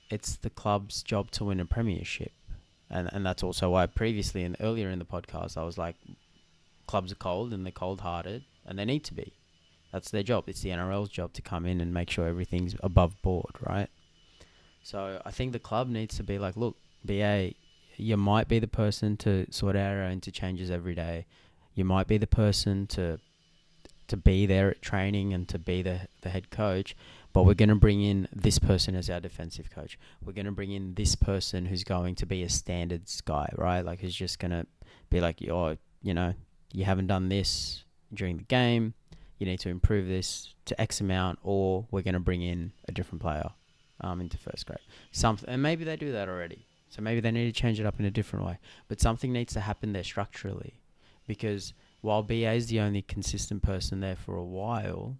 it's the club's job to win a premiership. And that's also why previously and earlier in the podcast, I was like, clubs are cold and they're cold-hearted and they need to be. That's their job. It's the NRL's job to come in and make sure everything's above board, right? So I think the club needs to be like, look, BA, you might be the person to sort out our interchanges every day. You might be the person to be there at training and to be the head coach, but we're going to bring in this person as our defensive coach. We're going to bring in this person who's going to be a standards guy, right? Like, who's just going to be like, oh, you know, you haven't done this during the game. You need to improve this to X amount, or we're going to bring in a different player into first grade. And maybe they do that already. So maybe they need to change it up in a different way. But something needs to happen there structurally, because while BA is the only consistent person there for a while,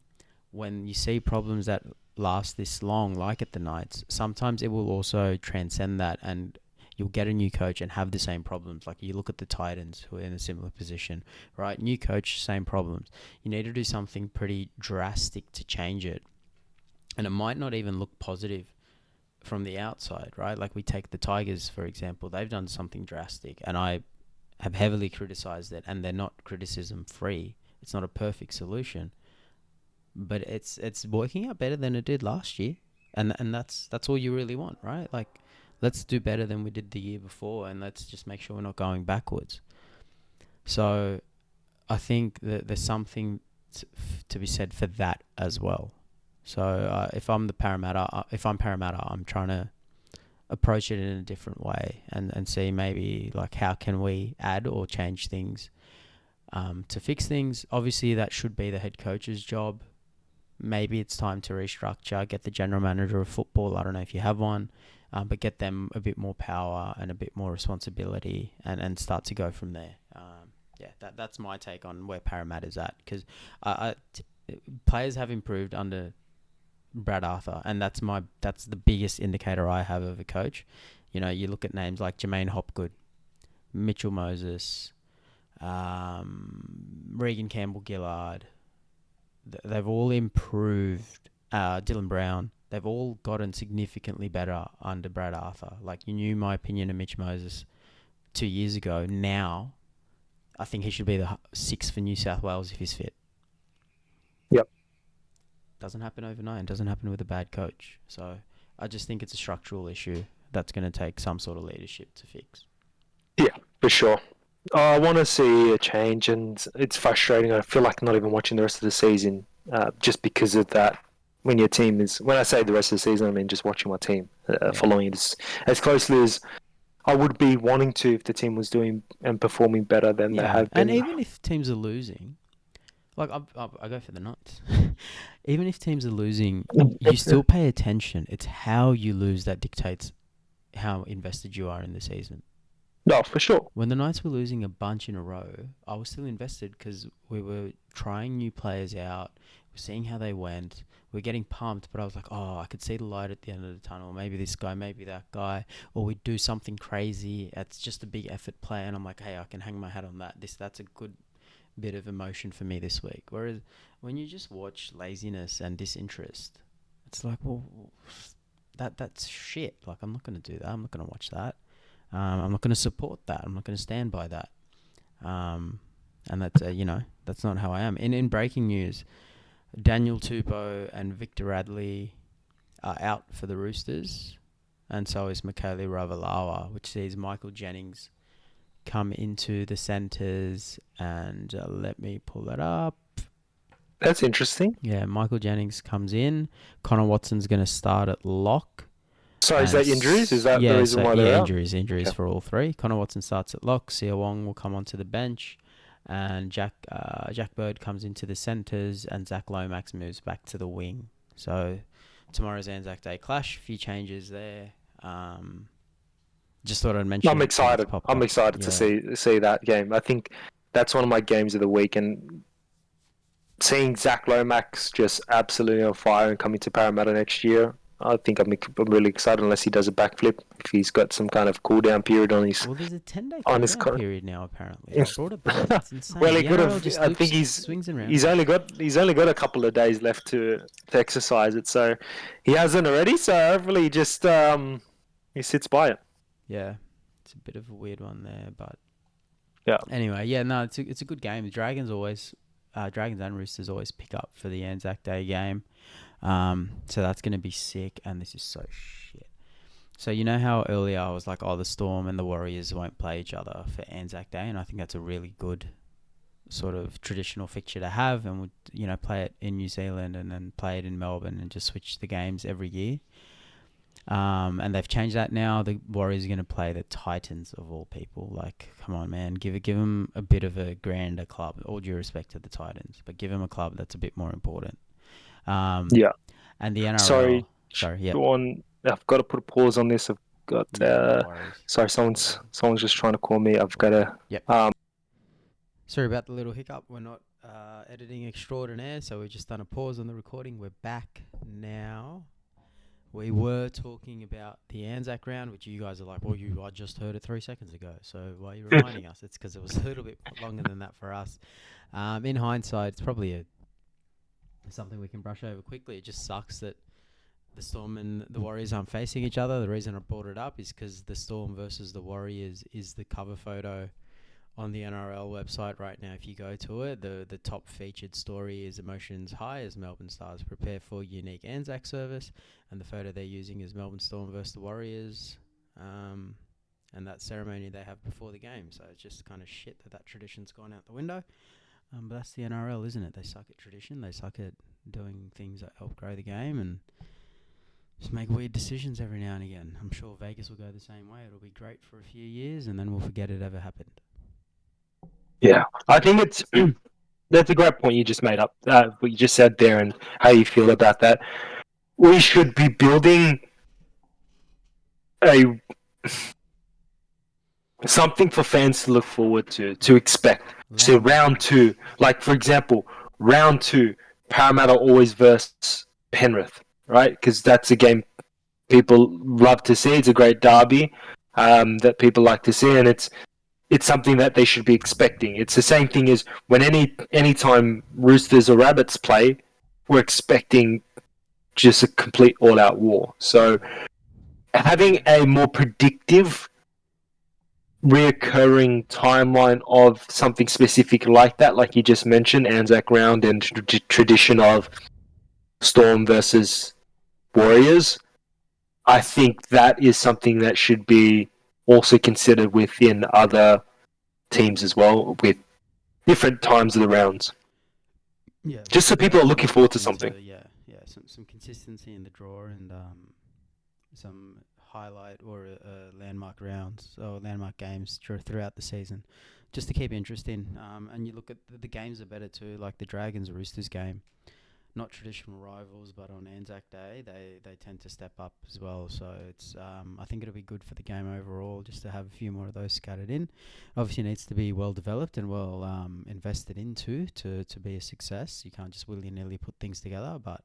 when you see problems that last this long, like at the Knights, sometimes it will also transcend that, and you'll get a new coach and have the same problems. Like, you look at the Titans, who are in a similar position, right? New coach, same problems. You need to do something pretty drastic to change it. And it might not even look positive from the outside, right? Like, we take the Tigers, for example. They've done something drastic, and I have heavily criticized it, and they're not criticism free. It's not a perfect solution, but it's working out better than it did last year, and that's all you really want, right? Like, let's do better than we did the year before, and let's just make sure we're not going backwards. So I think that there's something to be said for that as well. So if I'm Parramatta, I'm trying to approach it in a different way and see maybe, like, how can we add or change things to fix things. Obviously, that should be the head coach's job. Maybe it's time to restructure, get the general manager of football, I don't know if you have one, but get them a bit more power and a bit more responsibility, and start to go from there. That's my take on where Parramatta's at, because players have improved under Brad Arthur, and that's the biggest indicator I have of a coach. You know, you look at names like Jermaine Hopgood, Mitchell Moses, Regan Campbell-Gillard. They've all improved. Dylan Brown. They've all gotten significantly better under Brad Arthur. Like, you knew my opinion of Mitch Moses 2 years ago. Now, I think he should be the 6th for New South Wales if he's fit. Yep. Doesn't happen overnight. Doesn't happen with a bad coach. So I just think it's a structural issue that's going to take some sort of leadership to fix. Yeah, for sure. I want to see a change, and it's frustrating. I feel like not even watching the rest of the season just because of that. When your team is, when I say the rest of the season, I mean just watching my team, following it as closely as I would be wanting to if the team was doing and performing better than they have been. And even if teams are losing, like I go for the Knights. Even if teams are losing, you still pay attention. It's how you lose that dictates how invested you are in the season. No, for sure. When the Knights were losing a bunch in a row, I was still invested because we were trying new players out. We're seeing how they went. We're getting pumped, but I was like, oh, I could see the light at the end of the tunnel. Maybe this guy, maybe that guy. Or we do something crazy. It's just a big effort play. And I'm like, hey, I can hang my hat on that. That's a good bit of emotion for me this week. Whereas when you just watch laziness and disinterest, it's like, well, that's shit. Like, I'm not going to do that. I'm not going to watch that. I'm not going to support that. I'm not going to stand by that. And that's, that's not how I am. In breaking news, Daniel Tupou and Victor Radley are out for the Roosters, and so is Michaeli Ravalawa, which sees Michael Jennings come into the centres, and let me pull that up. That's interesting. Yeah, Michael Jennings comes in. Connor Watson's going to start at lock. So is that injuries? Is that the reason why they're out? Injuries for all three. Connor Watson starts at lock. Sia Wong will come onto the bench, and Jack Bird comes into the centres, and Zach Lomax moves back to the wing. So tomorrow's Anzac Day clash. A few changes there. Just thought I'd mention. I'm excited. To see that game. I think that's one of my games of the week, and seeing Zach Lomax just absolutely on fire and coming to Parramatta next year, I think I'm really excited. Unless he does a backflip, if he's got some kind of cool down period on his. Well, there's a 10-day cool down period now. Apparently, I brought it back. It's insane. Well, he could have. I think swings around. He's only got a couple of days left to exercise it, so he hasn't already. So hopefully, just he sits by it. Yeah, it's a bit of a weird one there, but yeah. Anyway, no, it's a good game. The Dragons and Roosters always pick up for the Anzac Day game. So that's going to be sick, and this is so shit. So you know how earlier I was like, oh, the Storm and the Warriors won't play each other for Anzac Day, and I think that's a really good sort of traditional fixture to have, and would play it in New Zealand and then play it in Melbourne and just switch the games every year. And they've changed that now. The Warriors are going to play the Titans of all people. Like, come on, man, give them a bit of a grander club. All due respect to the Titans, but give them a club that's a bit more important. Yeah. And the NRL. Sorry, yeah. I've got to put a pause on this. I've got. Sorry, someone's just trying to call me. I've got to. Yep. Sorry about the little hiccup. We're not editing extraordinaire, so we've just done a pause on the recording. We're back now. We were talking about the Anzac round, which you guys are like, well, I just heard it 3 seconds ago, so why are you reminding us? It's because it was a little bit longer than that for us. In hindsight, it's probably something we can brush over quickly. It just sucks that the Storm and the Warriors aren't facing each other. The reason I brought it up is because the Storm versus the Warriors is the cover photo on the NRL website right now. If you go to it, the top featured story is emotions high as Melbourne Stars prepare for unique Anzac service, and the photo they're using is Melbourne Storm versus the Warriors, and that ceremony they have before the game. So it's just kind of shit that tradition's gone out the window. But that's the NRL, isn't it? They suck at tradition. They suck at doing things that help grow the game and just make weird decisions every now and again. I'm sure Vegas will go the same way. It'll be great for a few years, and then we'll forget it ever happened. Yeah, I think that's a great point you just made up, what you just said there and how you feel about that. We should be building something for fans to look forward to expect. So round 2, like for example, round 2, Parramatta always versus Penrith, right? Because that's a game people love to see. It's a great derby that people like to see, and it's something that they should be expecting. It's the same thing as when any time Roosters or Rabbits play, we're expecting just a complete all-out war. So having a more predictive, reoccurring timeline of something specific like that, like you just mentioned, Anzac round and tradition of Storm versus Warriors, I think that is something that should be also considered within other teams as well, with different times of the rounds. Yeah, just so people are looking forward to something. Some consistency in the draw and some highlight or landmark rounds or landmark games throughout the season, just to keep interest in. And you look at the games are better too, like the Dragons Roosters game. Not traditional rivals, but on Anzac Day, they tend to step up as well. So it's I think it'll be good for the game overall, just to have a few more of those scattered in. Obviously, it needs to be well developed and well invested into to be a success. You can't just willy-nilly put things together. But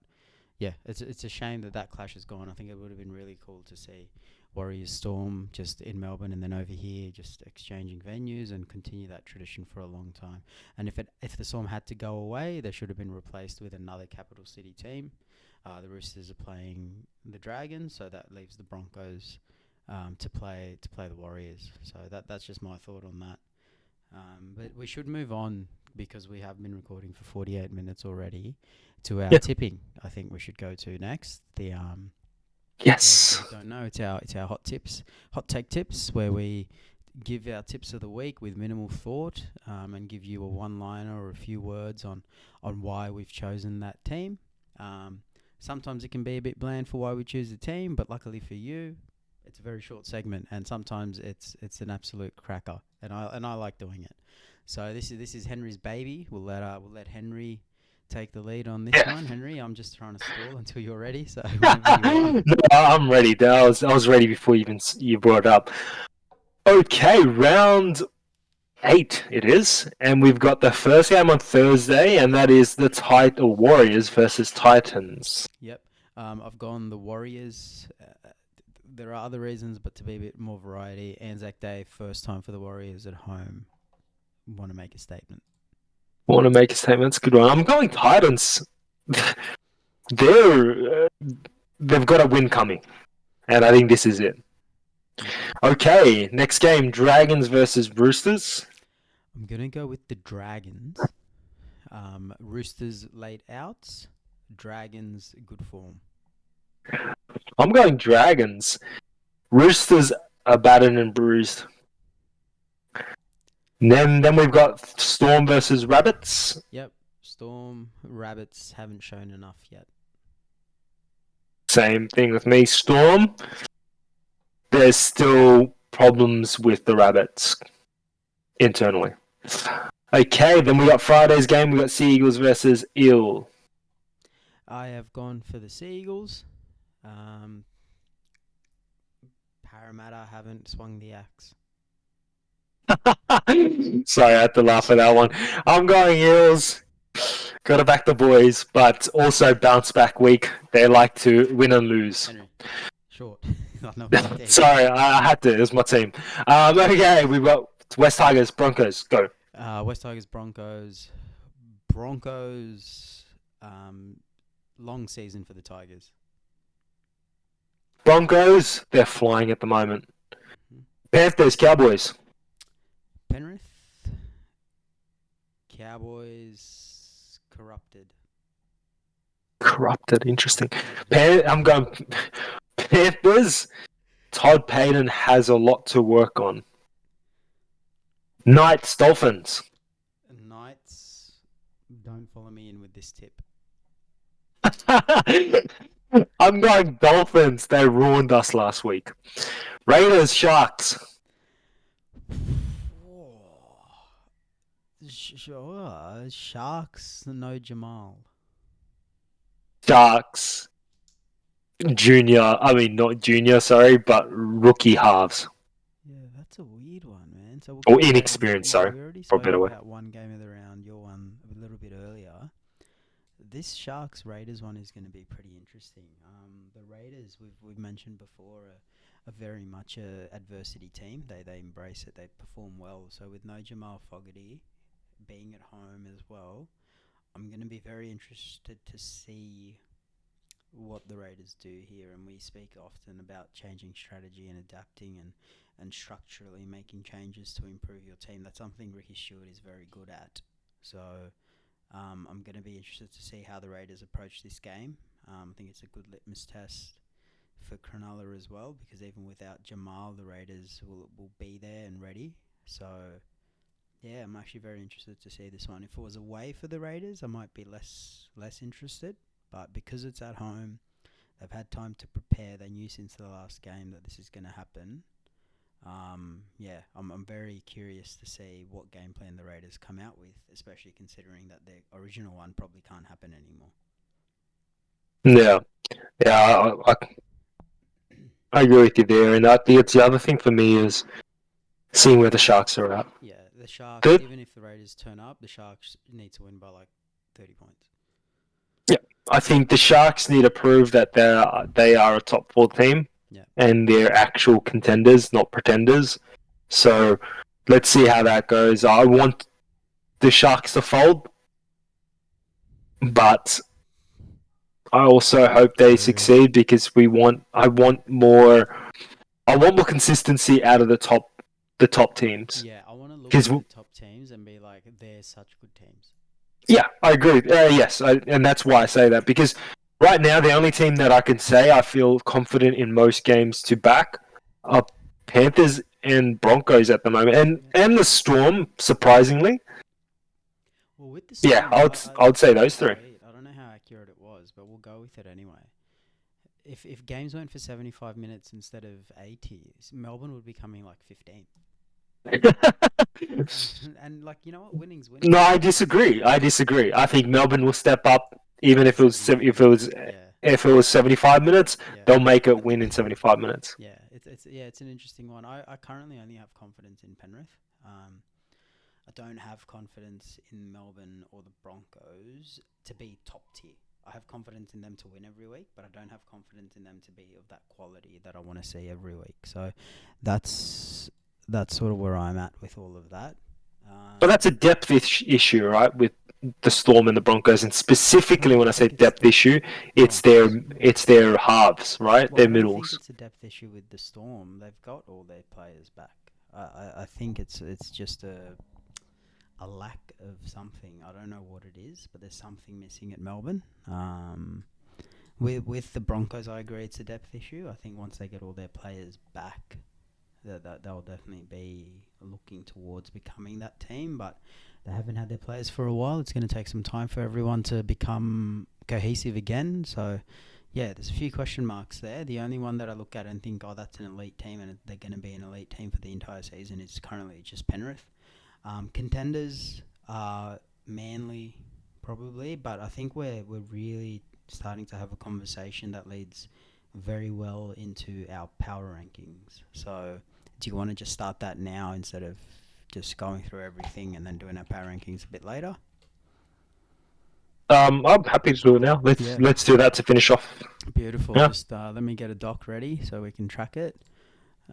yeah, it's a shame that clash is gone. I think it would have been really cool to see Warriors Storm just in Melbourne and then over here just exchanging venues and continue that tradition for a long time. And if the Storm had to go away, they should have been replaced with another capital city team. The Roosters are playing the Dragons, so that leaves the Broncos to play the Warriors. So that's just my thought on that. But we should move on, because we have been recording for 48 minutes already, to our tipping. I think we should go to next. The yes. Don't know. It's our hot take tips, where we give our tips of the week with minimal thought, and give you a one-liner or a few words on why we've chosen that team. Sometimes it can be a bit bland for why we choose the team, but luckily for you, it's a very short segment, and sometimes it's an absolute cracker, and I like doing it. So this is Henry's baby. We'll let Henry take the lead on this one. Henry, I'm just trying to stall until you're ready. So no, I'm ready. I was ready before you brought it up. Okay, round 8 it is, and we've got the first game on Thursday, and that is the Warriors versus Titans. Yep, I've gone the Warriors. There are other reasons, but to be a bit more variety, Anzac Day, first time for the Warriors at home. Want to make a statement? It's a good one. I'm going Titans. They've got a win coming, and I think this is it. Okay, next game, Dragons versus Roosters. I'm going to go with the Dragons. Roosters late outs, Dragons good form. I'm going Dragons. Roosters are battered and bruised. Then we've got Storm versus Rabbits. Yep. Storm, Rabbits haven't shown enough yet. Same thing with me. Storm. There's still problems with the Rabbits internally. Okay, then we got Friday's game. We got Sea Eagles versus Eel. I have gone for the Sea Eagles. Parramatta haven't swung the axe. Sorry, I had to laugh at that one. I'm going Eels. Got to back the boys, but also bounce back week. They like to win and lose. Henry, short. Sorry, I had to. It was my team. Okay, we've got West Tigers, Broncos. Go. West Tigers, Broncos. Broncos. Long season for the Tigers. Broncos, they're flying at the moment. Panthers, Cowboys. Penrith. Cowboys. Corrupted. Interesting. I'm going Panthers. Todd Payton has a lot to work on. Knights, Dolphins. Knights. Don't follow me in with this tip. I'm going Dolphins. They ruined us last week. Raiders, Sharks. Sharks, no Jamal. Sharks. Not junior, sorry, but rookie halves. Yeah, that's a weird one, man. So or inexperienced, sorry. We already for a spoke better way. about one game of the round, your one a little bit earlier. This Sharks Raiders one is going to be pretty interesting. The Raiders, we've mentioned before, are very much a adversity team. They embrace it. They perform well. So with no Jamal Fogarty being at home as well, I'm going to be very interested to see what the Raiders do here. And we speak often about changing strategy and adapting and structurally making changes to improve your team. That's something Ricky Stewart is very good at. So I'm going to be interested to see how the Raiders approach this game. I think it's a good litmus test for Cronulla as well, because even without Jamal, the Raiders will be there and ready. So, yeah, I'm actually very interested to see this one. If it was away for the Raiders, I might be less interested. But because it's at home, they've had time to prepare. They knew since the last game that this is going to happen. I'm very curious to see what game plan the Raiders come out with, especially considering that their original one probably can't happen anymore. Yeah, I agree with you there, and I think it's the other thing for me is seeing where the Sharks are at. Yeah, the Sharks, even if the Raiders turn up, the Sharks need to win by like 30 points. Yeah, I think the Sharks need to prove that they are a top 4 team. Yeah. And they're actual contenders, not pretenders. So let's see how that goes. I want the Sharks to fold, but I also hope they succeed because I want more consistency out of the top teams. Yeah, I want to look at the top teams and be like, they're such good teams. Yeah, I agree. Yes, and that's why I say that, because right now the only team that I can say I feel confident in most games to back are Panthers and Broncos at the moment, and the Storm, surprisingly. Well, with the Storm, yeah, I would say those three. I don't know how accurate it was, but we'll go with it anyway. If games went for 75 minutes instead of 80, Melbourne would be coming like 15. And like, you know what, winning's winning. No, I disagree. I think Melbourne will step up, even if it was 75 minutes. Yeah. They'll make it win in 75 minutes. Yeah, it's an interesting one. I currently only have confidence in Penrith. I don't have confidence in Melbourne or the Broncos to be top tier. I have confidence in them to win every week, but I don't have confidence in them to be of that quality that I want to see every week. So that's sort of where I'm at with all of that. But that's a depth issue, right? With the Storm and the Broncos, and specifically when I say depth issue, it's their halves, right? Their middles. I think it's a depth issue with the Storm. They've got all their players back. I think it's just a lack of something. I don't know what it is, but there's something missing at Melbourne. With the Broncos, I agree it's a depth issue. I think once they get all their players back, that they'll definitely be looking towards becoming that team, but they haven't had their players for a while. It's going to take some time for everyone to become cohesive again. So, yeah, there's a few question marks there. The only one that I look at and think, oh, that's an elite team and they're going to be an elite team for the entire season is currently just Penrith. Contenders are Manly, probably, but I think we're really starting to have a conversation that leads very well into our power rankings. So, do you want to just start that now instead of just going through everything and then doing our power rankings a bit later? I'm happy to do it now. Let's do that to finish off. Beautiful. Yeah. Just let me get a doc ready so we can track it.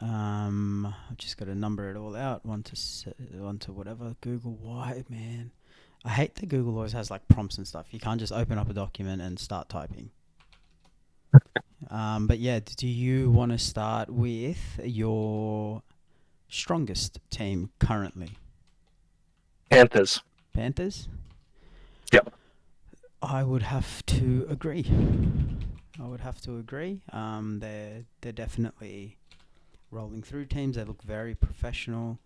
I've just got to number it all out. One to whatever. Google, why, man? I hate that Google always has like prompts and stuff. You can't just open up a document and start typing. But yeah, do you want to start with your strongest team currently? Panthers. Panthers? Yep. I would have to agree. They're definitely rolling through teams. They look very professional.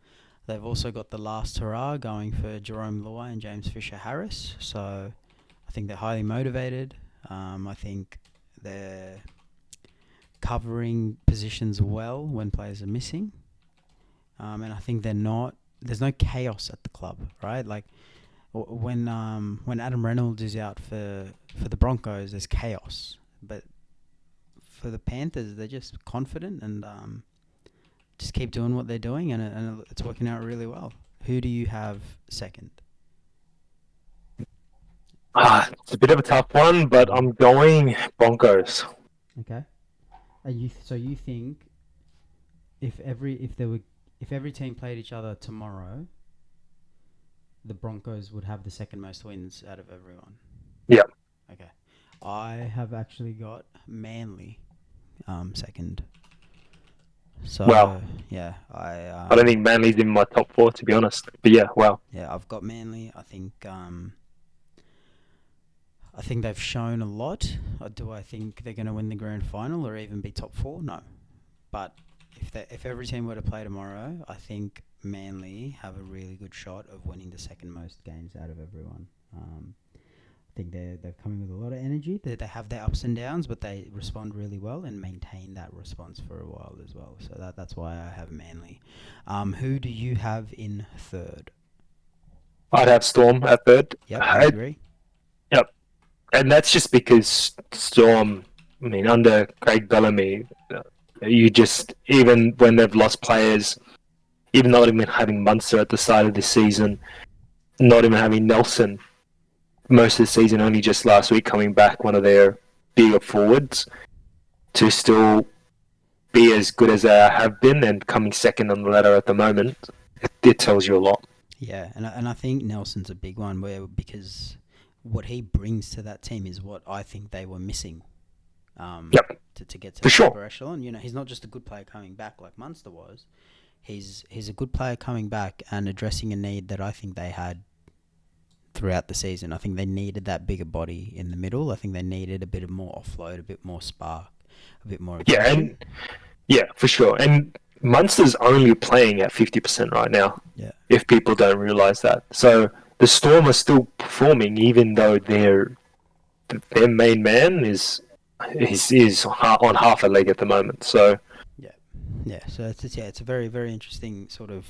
They've also got the last hurrah going for Jerome Luai and James Fisher-Harris. So I think they're highly motivated. I think they're covering positions well when players are missing. And I think there's no chaos at the club, right? Like when Adam Reynolds is out for the Broncos, there's chaos. But for the Panthers, they're just confident and just keep doing what they're doing, and it's working out really well. Who do you have second? It's a bit of a tough one, but I'm going Broncos. Okay. So you think if every team played each other tomorrow, the Broncos would have the second most wins out of everyone? Yeah. Okay. I have actually got Manly second. So Wow. yeah, I don't think Manly's in my top 4, to be honest. But yeah, wow. Yeah, I've got Manly. I think they've shown a lot. Do I think they're going to win the grand final or even be top 4? No. But if every team were to play tomorrow, I think Manly have a really good shot of winning the second most games out of everyone. I think they're coming with a lot of energy. They have their ups and downs, but they respond really well and maintain that response for a while as well. So that's why I have Manly. Who do you have in third? I'd have Storm at third. Yep, I agree. Yep. And that's just because Storm, under Craig Bellamy, you just, even when they've lost players, even not even having Munster at the start of this season, not even having Nelson most of the season, only just last week coming back, one of their bigger forwards, to still be as good as they have been and coming second on the ladder at the moment, it tells you a lot. Yeah, and I think Nelson's a big one because what he brings to that team is what I think they were missing. Yep. To get to the upper echelon. He's not just a good player coming back like Munster was. He's a good player coming back and addressing a need that I think they had throughout the season. I think they needed that bigger body in the middle. I think they needed a bit of more offload, a bit more spark, a bit more aggression. Yeah, for sure. And Munster's only playing at 50% right now. Yeah. If people don't realise that. So the Storm are still performing even though their main man is on half a leg at the moment. So yeah. So it's a very, very interesting sort of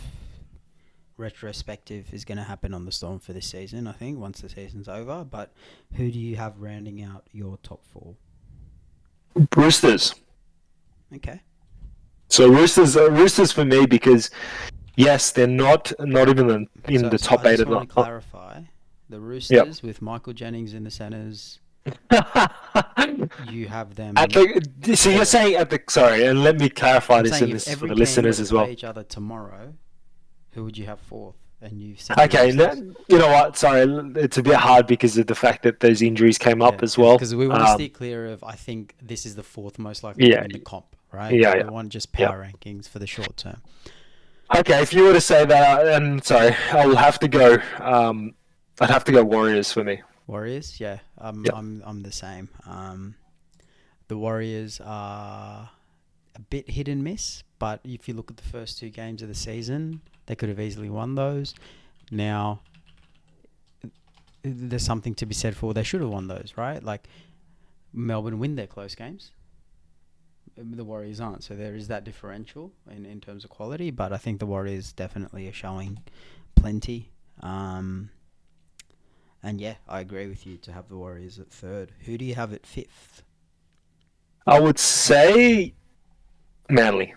retrospective is going to happen on the Storm for this season, I think, once the season's over. But who do you have rounding out your top 4? Roosters. Okay. So Roosters for me because yes, they're not even in the top 8. I just want to clarify the Roosters with Michael Jennings in the centres. You have them. So you're saying sorry, and let me clarify this for the listeners as well. Play each other tomorrow, who would you have fourth? And you've said okay. You know what? Sorry, it's a bit hard because of the fact that those injuries came up as well. Because we want to steer clear of. I think this is the 4th most likely to win the comp, right? Yeah. We want just power rankings for the short term. Okay, if you were to say that, and sorry, I'll have to go. I'd have to go Warriors for me. Warriors, yeah, I'm the same. The Warriors are a bit hit and miss, but if you look at the first 2 games of the season, they could have easily won those. Now, there's something to be said for they should have won those, right? Like, Melbourne win their close games. The Warriors aren't, so there is that differential in terms of quality, but I think the Warriors definitely are showing plenty. And yeah, I agree with you to have the Warriors at 3rd. Who do you have at 5th? I would say Manly.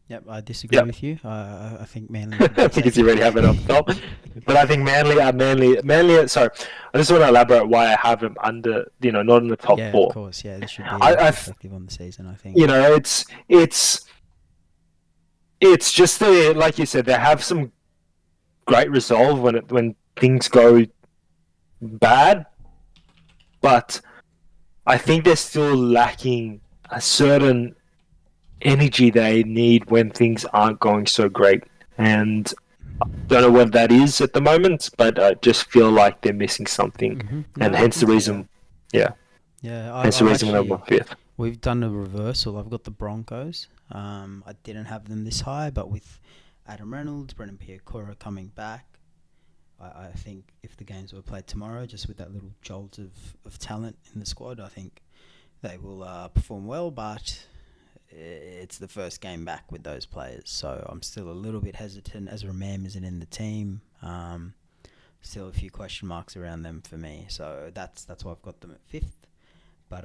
Yep, I disagree with you. I think Manly should be because you already have it up top. But I think Manly. Sorry, I just want to elaborate why I have them under, not in the top 4. Yeah, of course. Yeah, this should be effective on the season, I think. It's just like you said, they have some great resolve when things go bad, but I think they're still lacking a certain energy they need when things aren't going so great, and I don't know what that is at the moment, but I just feel like they're missing something, and hence the reason. Yeah, hence the reason they're 5th. We've done a reversal. I've got the Broncos. I didn't have them this high, but with Adam Reynolds, Brendan Piakura coming back, I think if the games were played tomorrow, just with that little jolt of talent in the squad, I think they will perform well, but it's the first game back with those players, so I'm still a little bit hesitant. As Ramam isn't in the team, still a few question marks around them for me, so that's why I've got them at 5th. But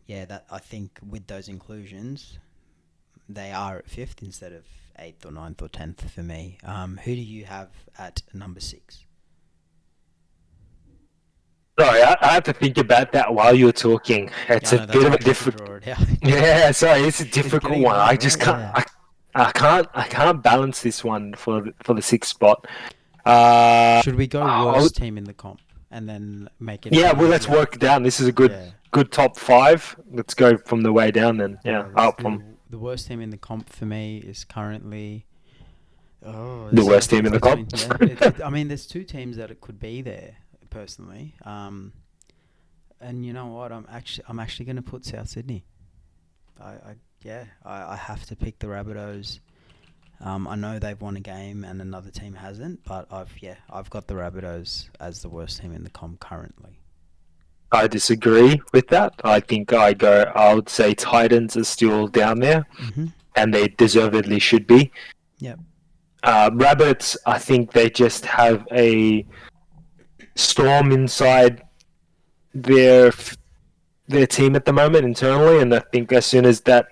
that I think with those inclusions, they are at 5th instead of 8th or 9th or 10th for me. Who do you have at number 6? Sorry, I have to think about that while you're talking. It's a bit of a difficult. Yeah, sorry, it's a difficult one. I just can't. Yeah. I can't balance this one for the 6th spot. Should we go worst team in the comp and then make it? Yeah, well, let's work down. This is a good top 5. Let's go from the way down then. Yeah, up from the worst team in the comp for me is currently. The worst team in the comp. I mean, there's 2 teams that it could be there. Personally, and you know what? I'm actually going to put South Sydney. I have to pick the Rabbitohs. I know they've won a game and another team hasn't, but I've got the Rabbitohs as the worst team in the comp currently. I disagree with that. I think I would say Titans are still down there, and they deservedly should be. Yep. Rabbits, I think they just have a storm inside their team at the moment internally, and I think as soon as that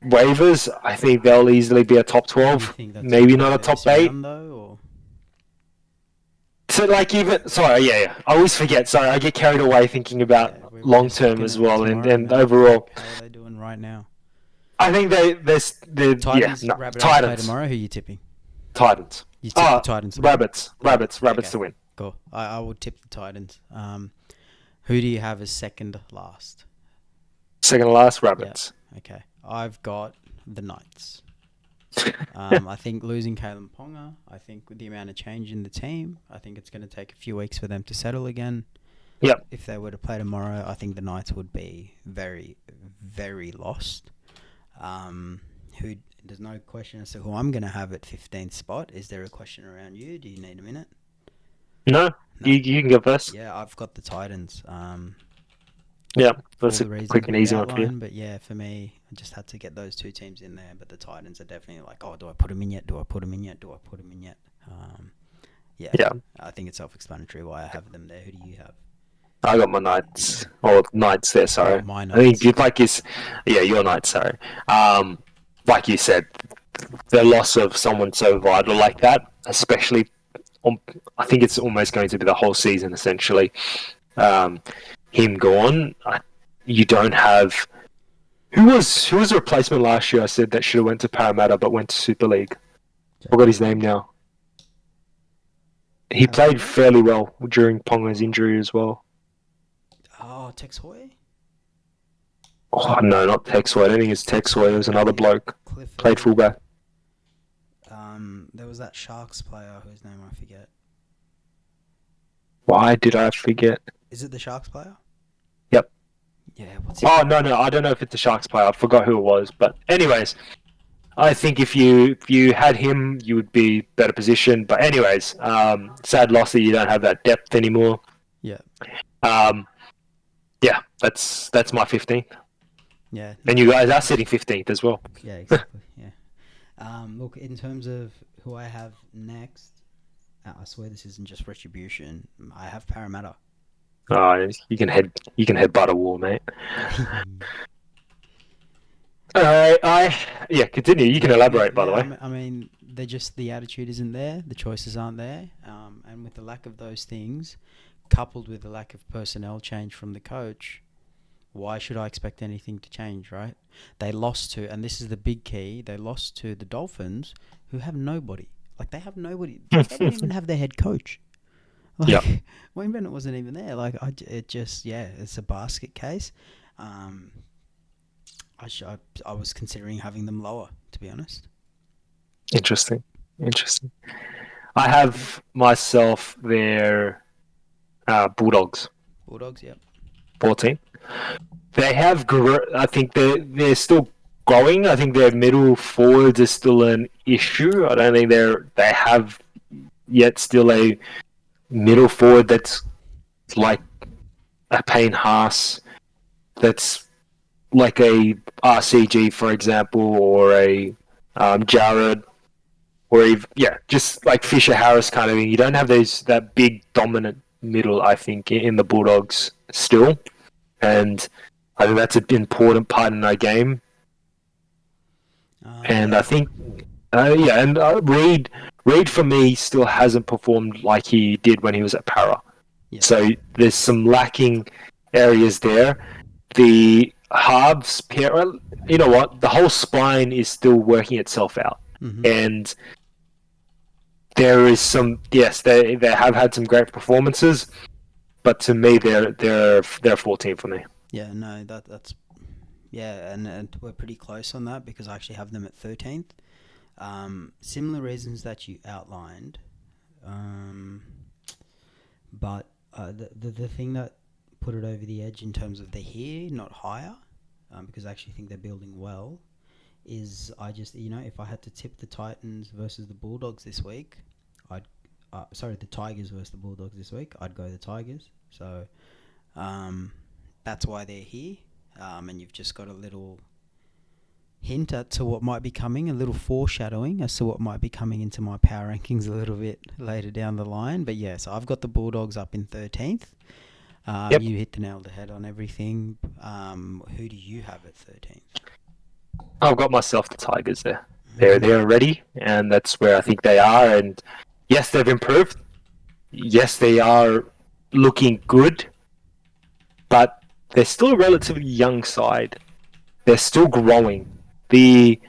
wavers, I think they'll easily be a top 12, maybe not a top 8. So like I always forget. Sorry, I get carried away thinking about long term as well, and overall. How are they doing right now? I think they're Titans. Titans. Tomorrow, who are you tipping? Titans. You tip the Titans. Rabbits to win. Cool. I will tip the Titans. Who do you have as second last? Second last, Rabbits. Yeah. Okay. I've got the Knights. I think losing Kalen Ponga, I think with the amount of change in the team, I think it's going to take a few weeks for them to settle again. Yep. If they were to play tomorrow, I think the Knights would be very, very lost. There's no question as to who I'm going to have at 15th spot. Is there a question around you? Do you need a minute? No. You can go first. Yeah, I've got the Titans. Yeah, that's a quick and easy one for you. But yeah, for me, I just had to get those 2 teams in there. But the Titans are definitely like, do I put them in yet? Do I put them in yet? Yeah. I think it's self-explanatory why I have them there. Who do you have? I got my Knights. Or Knights there, sorry. My Knights. I think your Knights, sorry. Like you said, the loss of someone so vital like that, especially, I think it's almost going to be the whole season, essentially. Him gone, you don't have... Who was the replacement last year, I said, that should have went to Parramatta but went to Super League? I forgot his name now. He played fairly well during Ponga's injury as well. Oh, Tex Hoy? Oh, no, not Tex Hoy. I don't think it's Tex Hoy. It was another bloke. Clifford. Played fullback. There was that Sharks player whose name I forget. Why did I forget? Is it the Sharks player? Yep. Yeah. No. I don't know if it's the Sharks player. I forgot who it was. But anyways, I think if you had him, you would be better positioned. But anyways, sad loss that you don't have that depth anymore. Yeah. Yeah, that's my 15th. Yeah. And you guys are sitting 15th as well. Yeah, exactly. Yeah. Look, in terms of who I have next, I swear this isn't just retribution. I have Parramatta. Oh, you can headbutt a wall, mate. Continue. You can elaborate, by the way. I mean, they're just, the attitude isn't there, the choices aren't there, and with the lack of those things, coupled with the lack of personnel change from the coach, why should I expect anything to change, right? They lost to, and this is the big key, they lost to the Dolphins, who have nobody. Like, they have nobody. They don't even have their head coach. Like, Yeah. Wayne Bennett wasn't even there. Like, it's a basket case. I was considering having them lower, to be honest. Interesting. I have myself their Bulldogs. Bulldogs, yep. 14. They have. I think they're still growing. I think their middle forwards are still an issue. I don't think they have yet still a middle forward that's like a Payne Haas, that's like a RCG, for example, or a Jared, or just like Fisher Harris kind of thing. You don't have that big dominant middle, I think, in the Bulldogs still, and I think that's an important part in our game. And I think, Reid for me still hasn't performed like he did when he was at Para. Yeah. So there's some lacking areas there. The halves pair, you know what? The whole spine is still working itself out, and there is some. Yes, they have had some great performances, but to me, they're 14 for me. Yeah, no, that's and we're pretty close on that because I actually have them at 13th. Similar reasons that you outlined, but the thing that put it over the edge in terms of they're here, not higher, because I actually think they're building well, is I just, if I had to tip the Titans versus the Bulldogs this week, the Tigers versus the Bulldogs this week, I'd go the Tigers. So that's why they're here. And you've just got a little hint at to what might be coming, a little foreshadowing as to what might be coming into my power rankings a little bit later down the line. But yeah, so I've got the Bulldogs up in 13th. Yep. You hit the nail on the head on everything. Who do you have at 13th? I've got myself the Tigers there. They're there already, and that's where I think they are. And yes, they've improved. Yes, they are looking good, but they're still a relatively young side. They're still growing. The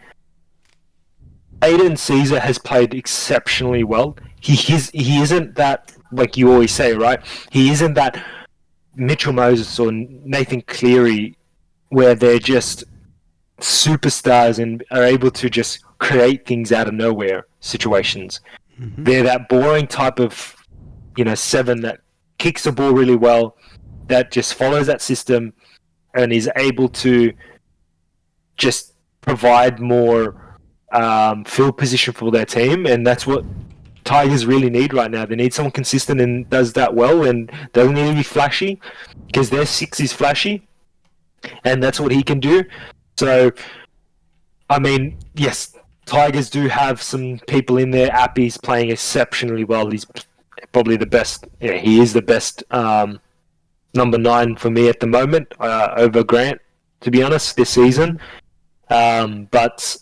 Aiden Caesar has played exceptionally well. He isn't that, like you always say, right? He isn't that Mitchell Moses or Nathan Cleary where they're just superstars and are able to just create things out of nowhere situations. They're that boring type of, 7 that kicks the ball really well, that just follows that system and is able to just provide more field position for their team. And that's what Tigers really need right now. They need someone consistent and does that well, and doesn't need to be flashy, because their 6 is flashy, and that's what he can do. So, I mean, yes, Tigers do have some people in there. Appy's playing exceptionally well. He's probably the best. Yeah, he is the best number 9 for me at the moment over Grant, to be honest, this season. But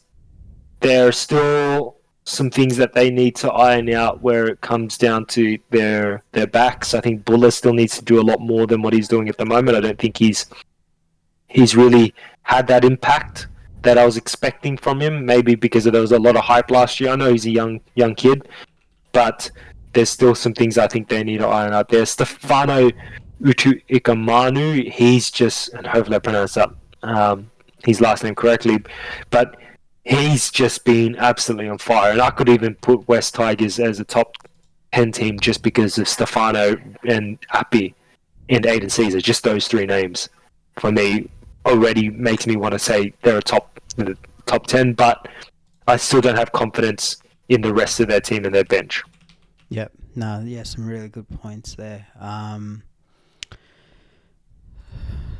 there are still some things that they need to iron out where it comes down to their backs. I think Buller still needs to do a lot more than what he's doing at the moment. I don't think he's really had that impact that I was expecting from him, maybe because there was a lot of hype last year. I know he's a young kid, but there's still some things I think they need to iron out. There's Stefano Utu-Ikamanu. He's just, and hopefully I pronounced that his last name correctly, but he's just been absolutely on fire. And I could even put West Tigers as a top 10 team just because of Stefano and Appy and Aiden Caesar. Just those 3 names for me already makes me want to say they're a top 10. But I still don't have confidence in the rest of their team and their bench. Yep. No, yeah, some really good points there.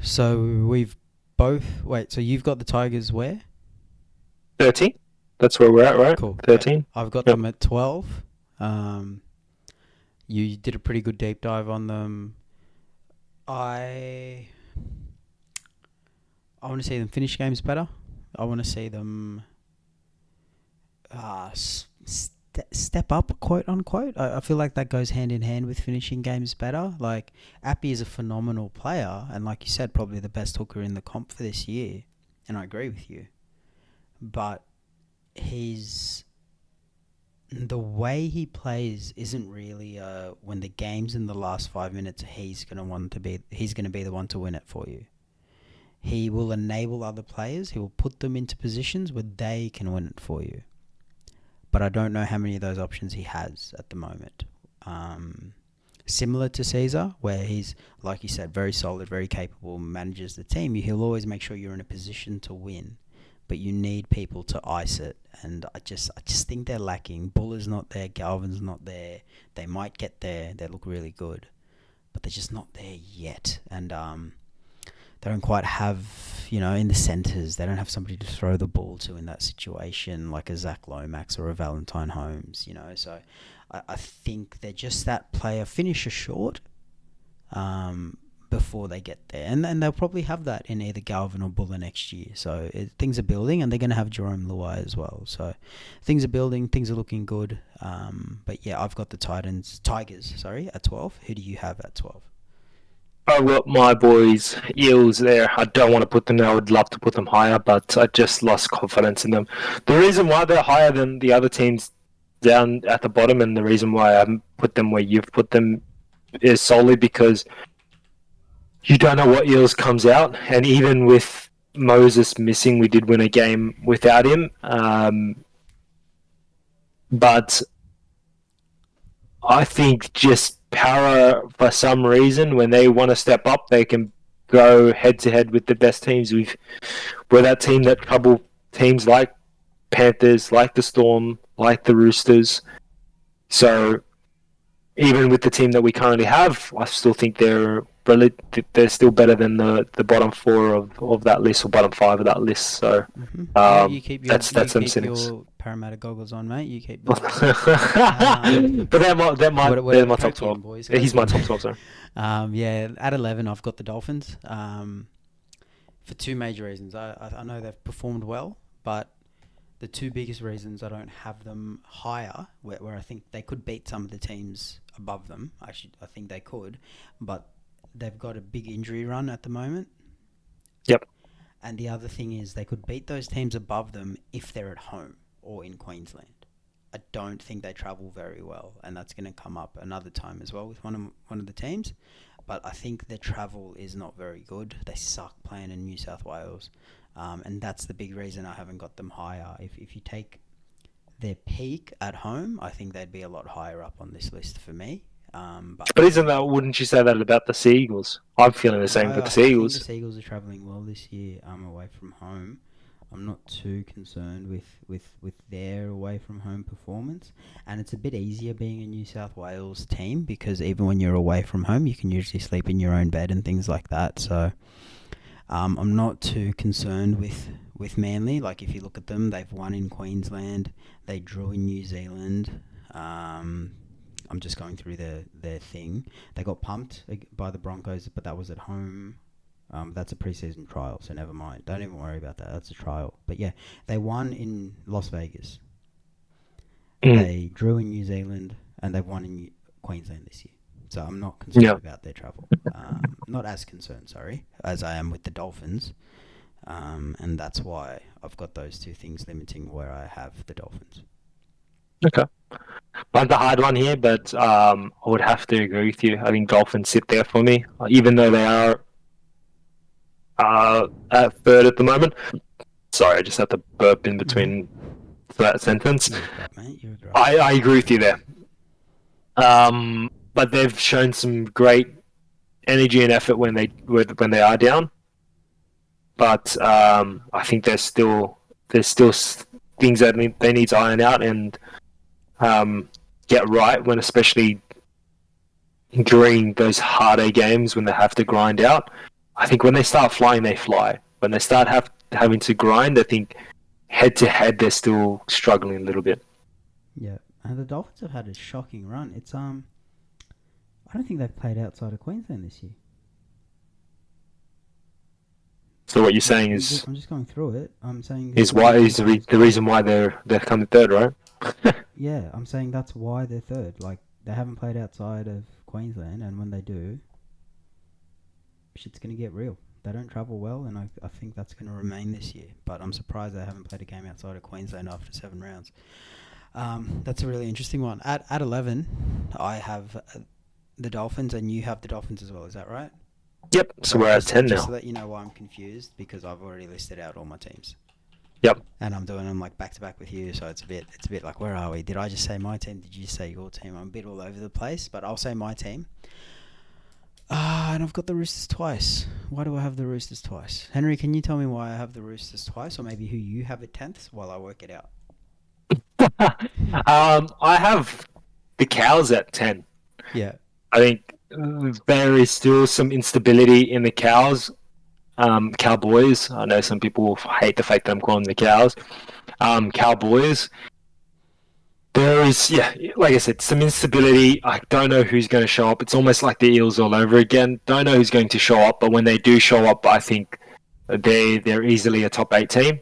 So we've both... Wait, so you've got the Tigers where? 13? That's where we're at, right? Cool. 13? Yep. I've got them at 12. You did a pretty good deep dive on them. I want to see them finish games better. I want to see them step up, quote unquote. I feel like that goes hand in hand with finishing games better. Like, Appy is a phenomenal player, and like you said, probably the best hooker in the comp for this year. And I agree with you. But the way he plays isn't really when the game's in the last 5 minutes, he's gonna be the one to win it for you. He will enable other players. He will put them into positions where they can win it for you. But I don't know how many of those options he has at the moment. Similar to Caesar, where he's, like you said, very solid, very capable, manages the team. He'll always make sure you're in a position to win, but you need people to ice it. And I just think they're lacking. Buller's not there. Galvin's not there. They might get there. They look really good, but they're just not there yet. And they don't quite have, in the centres, they don't have somebody to throw the ball to in that situation, like a Zach Lomax or a Valentine Holmes, So I think they're just that player finisher short before they get there. And they'll probably have that in either Galvin or Buller next year. So things are building, and they're going to have Jerome Luai as well. So things are building, things are looking good. But yeah, I've got the Tigers, at 12. Who do you have at 12? I've got my boys, Eels there. I don't want to put them there. I would love to put them higher, but I just lost confidence in them. The reason why they're higher than the other teams down at the bottom, and the reason why I haven't put them where you've put them, is solely because you don't know what Eels comes out. And even with Moses missing, we did win a game without him. But I think just Para, for some reason, when they want to step up, they can go head to head with the best teams. We're that team that trouble teams like Panthers, like the Storm, like the Roosters. So even with the team that we currently have, I still think they're still better than the bottom four of that list, or bottom five of that list. So You keep your Parramatta goggles on, mate. You keep. But they're my top 12. Boys. He's my top 12, sorry. Yeah, at 11, I've got the Dolphins. For two major reasons. I know they've performed well, but the two biggest reasons I don't have them higher, where I think they could beat some of the teams above them. Actually, I think they could, but they've got a big injury run at the moment. Yep. And the other thing is they could beat those teams above them if they're at home or in Queensland. I don't think they travel very well, and that's going to come up another time as well with one of the teams. But I think their travel is not very good. They suck playing in New South Wales, and that's the big reason I haven't got them higher. If you take their peak at home, I think they'd be a lot higher up on this list for me. But wouldn't you say that about the Sea Eagles? I'm feeling the same with the Sea Eagles. I think the Sea Eagles are travelling well this year away from home. I'm not too concerned with their away from home performance. And it's a bit easier being a New South Wales team, because even when you're away from home, you can usually sleep in your own bed and things like that. So I'm not too concerned with Manly. Like, if you look at them, they've won in Queensland. They drew in New Zealand. I'm just going through their thing. They got pumped by the Broncos, but that was at home. That's a preseason trial, so never mind. Don't even worry about that. That's a trial. But yeah, they won in Las Vegas. They drew in New Zealand, and they've won in Queensland this year. So I'm not concerned about their travel. Not as concerned, as I am with the Dolphins. And that's why I've got those two things limiting where I have the Dolphins. Okay. Mine's a hard one here, but I would have to agree with you. I think Dolphins sit there for me, even though they are at third at the moment. Sorry, I just had to burp in between that sentence. I agree with you there. But they've shown some great energy and effort when they are down. But I think they're still things that they need to iron out and get right, when especially during those harder games when they have to grind out. I think when they start flying, they fly. When they start having to grind, I think head to head they're still struggling a little bit. Yeah, and the Dolphins have had a shocking run. It's I don't think they've played outside of Queensland this year. So what you're saying is I'm just going through it. I'm saying the reason why they're coming third, right? Yeah, I'm saying that's why they're third. Like, they haven't played outside of Queensland, and when they do, shit's going to get real. They don't travel well, and I think that's going to remain this year. But I'm surprised they haven't played a game outside of Queensland after 7 rounds. That's a really interesting one. At 11, I have the Dolphins, and you have the Dolphins as well. Is that right? Yep. So we're at 10 now. Just to let you know why I'm confused, because I've already listed out all my teams. Yep. And I'm doing them like back to back with you, so it's a bit like, where are we? Did I just say my team? Did you say your team? I'm a bit all over the place, but I'll say my team. And I've got the Roosters twice. Why do I have the Roosters twice? Henry, can you tell me why I have the Roosters twice, or maybe who you have at 10th while I work it out? I have the Cows at 10. Yeah. I think there is still some instability in the Cows. Cowboys. I know some people hate the fact that I'm calling them the Cows. Cowboys. There is, like I said, some instability. I don't know who's going to show up. It's almost like the Eels all over again. Don't know who's going to show up, but when they do show up, I think they're easily a top 8 team.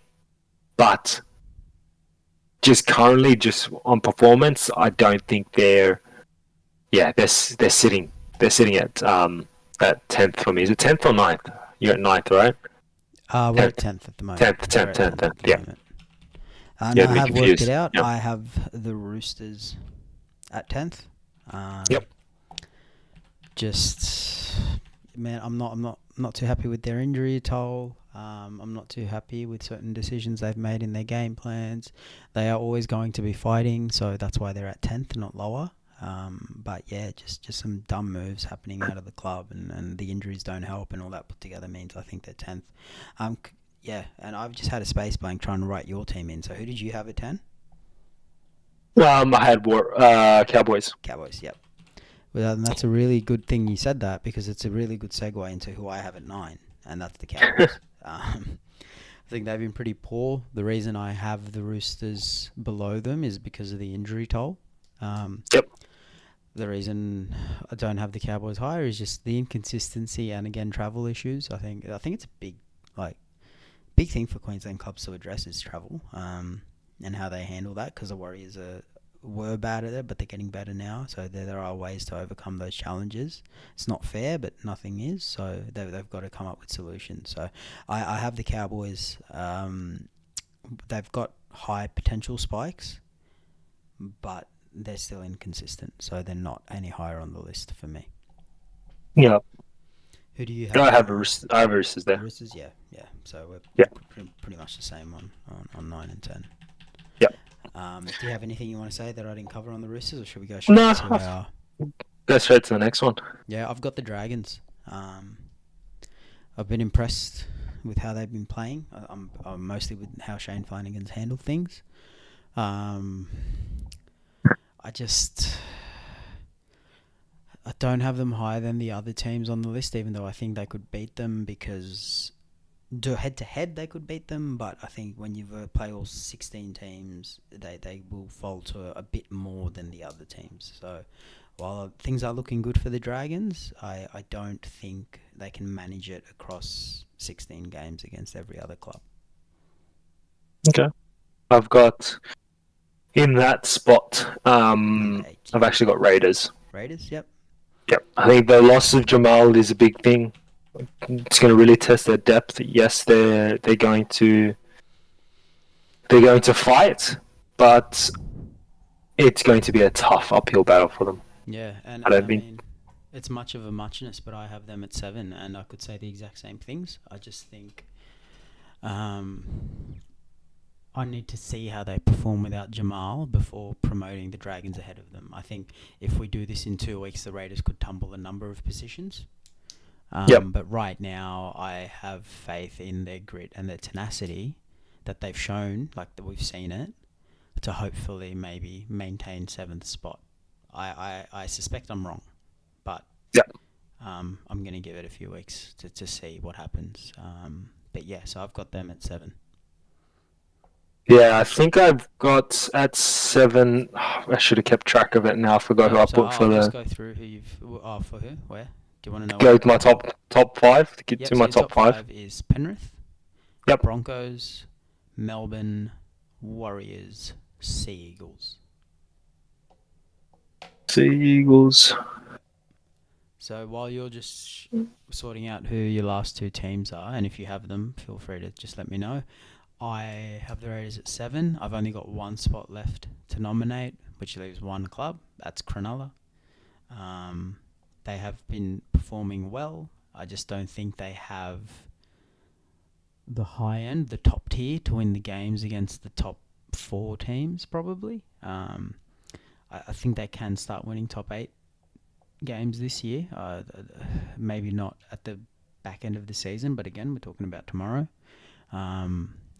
But just currently, just on performance, I don't think they're sitting at that 10th for me. Is it 10th or 9th? You're at 9th, right? We're at 10th at the moment. 10th, yeah. And I have worked it out. Yep. I have the Roosters at 10th. Yep. Just, man, I'm not too happy with their injury toll. I'm not too happy with certain decisions they've made in their game plans. They are always going to be fighting, so that's why they're at 10th, not lower. But yeah, just some dumb moves happening out of the club, and the injuries don't help, and all that put together means I think they're 10th. Yeah, and I've just had a space blank trying to write your team in. So who did you have at 10? I had Cowboys. Cowboys, yep. Well, and that's a really good thing you said that, because it's a really good segue into who I have at 9, and that's the Cowboys. I think they've been pretty poor. The reason I have the Roosters below them is because of the injury toll. Yep. The reason I don't have the Cowboys higher is just the inconsistency and, again, travel issues. I think it's a big thing for Queensland clubs to address is travel, and how they handle that, because the Warriors were bad at it, but they're getting better now. So there are ways to overcome those challenges. It's not fair, but nothing is. So they've got to come up with solutions. So I have the Cowboys. They've got high potential spikes, but they're still inconsistent. So they're not any higher on the list for me. Yeah. Who do you have? I have Roosters there. Roosters, yeah. So we're pretty much the same on 9 and 10. Yep. Do you have anything you want to say that I didn't cover on the Roosters, or should we go straight to our... Go straight to the next one. Yeah, I've got the Dragons. I've been impressed with how they've been playing. I'm mostly with how Shane Flanagan's handled things. I don't have them higher than the other teams on the list, even though I think they could beat them, because head-to-head they could beat them, but I think when you play all 16 teams, they will fall to a bit more than the other teams. So while things are looking good for the Dragons, I don't think they can manage it across 16 games against every other club. Okay. I've got, in that spot, I've actually got Raiders. Raiders, yep. Yep. I think the loss of Jamal is a big thing. It's going to really test their depth. Yes, they're going to fight, but it's going to be a tough uphill battle for them. Yeah, and I mean, it's much of a muchness, but I have them at 7, and I could say the exact same things. I just think I need to see how they perform without Jamal before promoting the Dragons ahead of them. I think if we do this in 2 weeks, the Raiders could tumble a number of positions. But right now, I have faith in their grit and their tenacity that they've shown, like that we've seen it, to hopefully maybe maintain 7th spot. I suspect I'm wrong, but Yeah. I'm going to give it a few weeks to see what happens. But yeah, so I've got them at 7. Yeah, I think I've got at 7. I should have kept track of it now. I forgot who I So put for I'll just the. go through who you've... Oh, for who? Where? Do you want to know? Go with my top 5 to get Yep, to so my your top 5. is Penrith, Yep. Broncos, Melbourne, Warriors, Sea Eagles. Sea Eagles. So while you're just sorting out who your last 2 teams are, and if you have them, feel free to just let me know. I have the Raiders at 7. I've only got 1 spot left to nominate, which leaves 1 club. That's Cronulla. They have been performing well. I just don't think they have the high end, the top tier, to win the games against the top 4 teams, probably. I think they can start winning top 8 games this year. Maybe not at the back end of the season, but again, we're talking about tomorrow.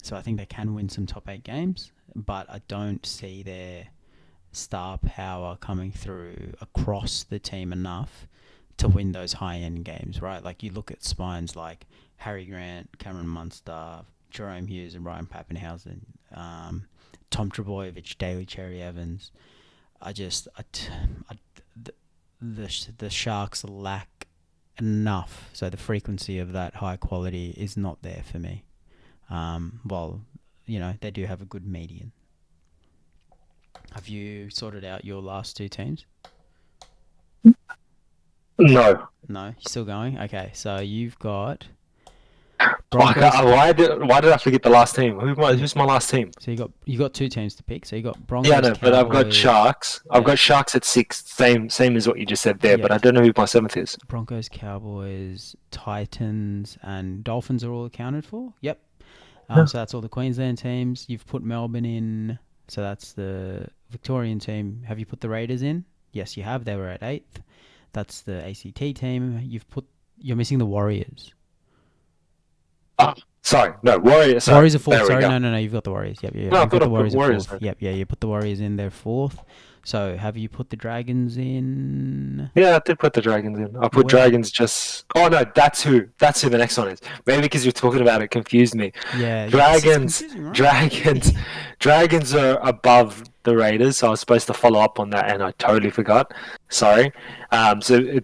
So I think they can win some top 8 games, but I don't see their star power coming through across the team enough to win those high-end games, right? Like you look at spines like Harry Grant, Cameron Munster, Jerome Hughes and Ryan Pappenhausen, Tom Trbojevic, Daly Cherry Evans. The Sharks lack enough, so the frequency of that high quality is not there for me. Well, they do have a good median. Have you sorted out your last 2 teams? No. No, you're still going? Okay, so you've got Broncos. Broncos. Why did I forget the last team? Who's my last team? So you got 2 teams to pick. So you got Broncos. Yeah, no, Cowboys. but I've got Sharks. I've Yeah. got Sharks at 6. Same as what you just said there, Yeah. but I don't know who my 7th is. Broncos, Cowboys, Titans, and Dolphins are all accounted for. Yep. Yeah. So that's all the Queensland teams. You've put Melbourne in. So that's the Victorian team. Have you put the Raiders in? Yes, you have. They were at 8th. That's the ACT team. You're missing the Warriors. Sorry, no, Warriors. Warriors are 4th. There we Sorry, go. no, you've got the Warriors. Yep, No, I you've thought got I the put Warriors at Warriors 4th. then. Yep, you put the Warriors in there 4th. So have you put the Dragons in? Yeah, I did put the Dragons in. I put Where? Dragons just. Oh no, that's who the next one is. Maybe because you're talking about it confused me. Yeah, Dragons. it's confusing, right? Dragons are above the Raiders, so I was supposed to follow up on that, and I totally forgot. Sorry. So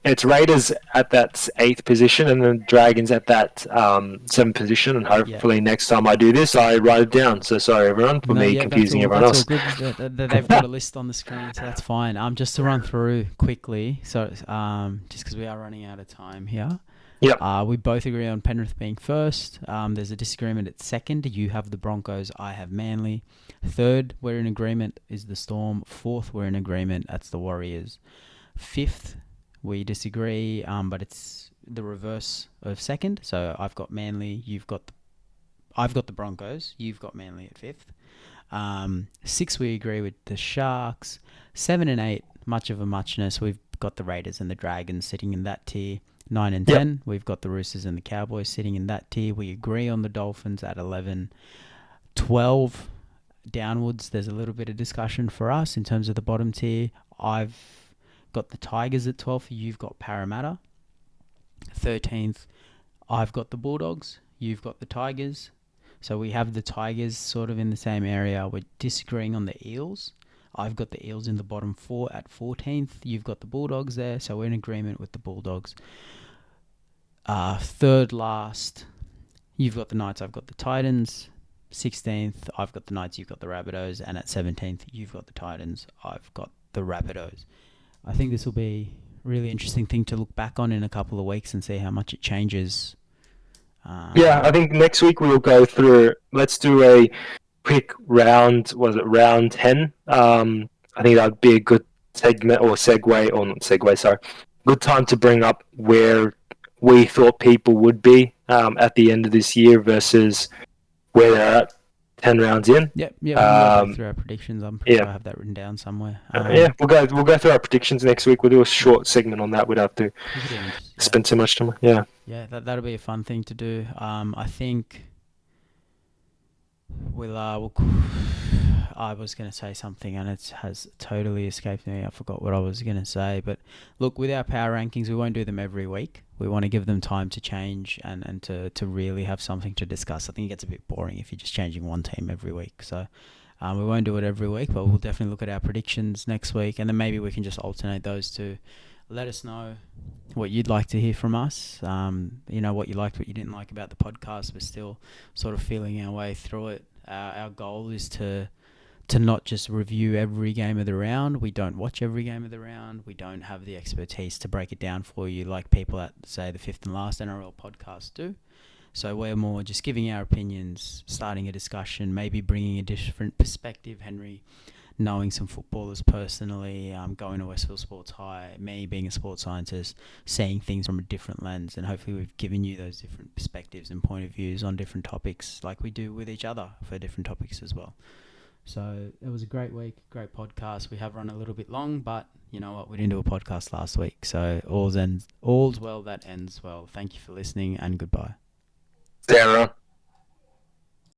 it's Raiders at that 8th position, and then Dragons at that 7th position, and hopefully next time I do this, I write it down. So sorry everyone for me confusing everyone else. That's all good. They've got a list on the screen, so that's fine. Just to run through quickly, so just because we are running out of time here. Yep. We both agree on Penrith being 1st. There's a disagreement at 2nd. You have the Broncos. I have Manly. 3rd, we're in agreement, is the Storm. 4th, we're in agreement. That's the Warriors. 5th, we disagree, but it's the reverse of 2nd. So I've got Manly. I've got the Broncos. You've got Manly at 5th. 6, we agree with the Sharks. 7 and 8, much of a muchness. We've got the Raiders and the Dragons sitting in that tier. 9 and 10, we've got the Roosters and the Cowboys sitting in that tier. We agree on the Dolphins at 11. 12, downwards, there's a little bit of discussion for us in terms of the bottom tier. I've got the Tigers at 12. You've got Parramatta. 13th, I've got the Bulldogs. You've got the Tigers. So we have the Tigers sort of in the same area. We're disagreeing on the Eels. I've got the Eels in the bottom 4 at 14th. You've got the Bulldogs there, so we're in agreement with the Bulldogs. 3rd last, you've got the Knights, I've got the Titans. 16th, I've got the Knights, you've got the Rabbitohs. And at 17th, you've got the Titans, I've got the Rabbitohs. I think this will be a really interesting thing to look back on in a couple of weeks and see how much it changes. I think next week we'll go through, let's do a quick round, round 10? I think that would be a good segment or segue, or not segue, sorry. Good time to bring up where we thought people would be at the end of this year versus where they're at 10 rounds in. Yep, we'll go through our predictions. I'm pretty sure I have that written down somewhere. We'll go through our predictions next week. We'll do a short segment on that. We'd have to spend too much time. Yeah, that'll be a fun thing to do. I think we'll I was going to say something and it has totally escaped me. I forgot what I was going to say. But look, with our power rankings, we won't do them every week. We want to give them time to change and to really have something to discuss. I think it gets a bit boring if you're just changing one team every week. So we won't do it every week, but we'll definitely look at our predictions next week. And then maybe we can just alternate those two. Let us know what you'd like to hear from us. What you liked, what you didn't like about the podcast. We're still sort of feeling our way through it. Our goal is to not just review every game of the round. We don't watch every game of the round. We don't have the expertise to break it down for you like people at, say, the Fifth and Last NRL podcast do. So we're more just giving our opinions, starting a discussion, maybe bringing a different perspective. Henry knowing some footballers personally, going to Westfield Sports High, me being a sports scientist, seeing things from a different lens, and hopefully we've given you those different perspectives and point of views on different topics like we do with each other for different topics as well. So it was a great week, great podcast. We have run a little bit long, but you know what? We didn't do a podcast last week. So all's well that ends well. Thank you for listening and goodbye. Sarah.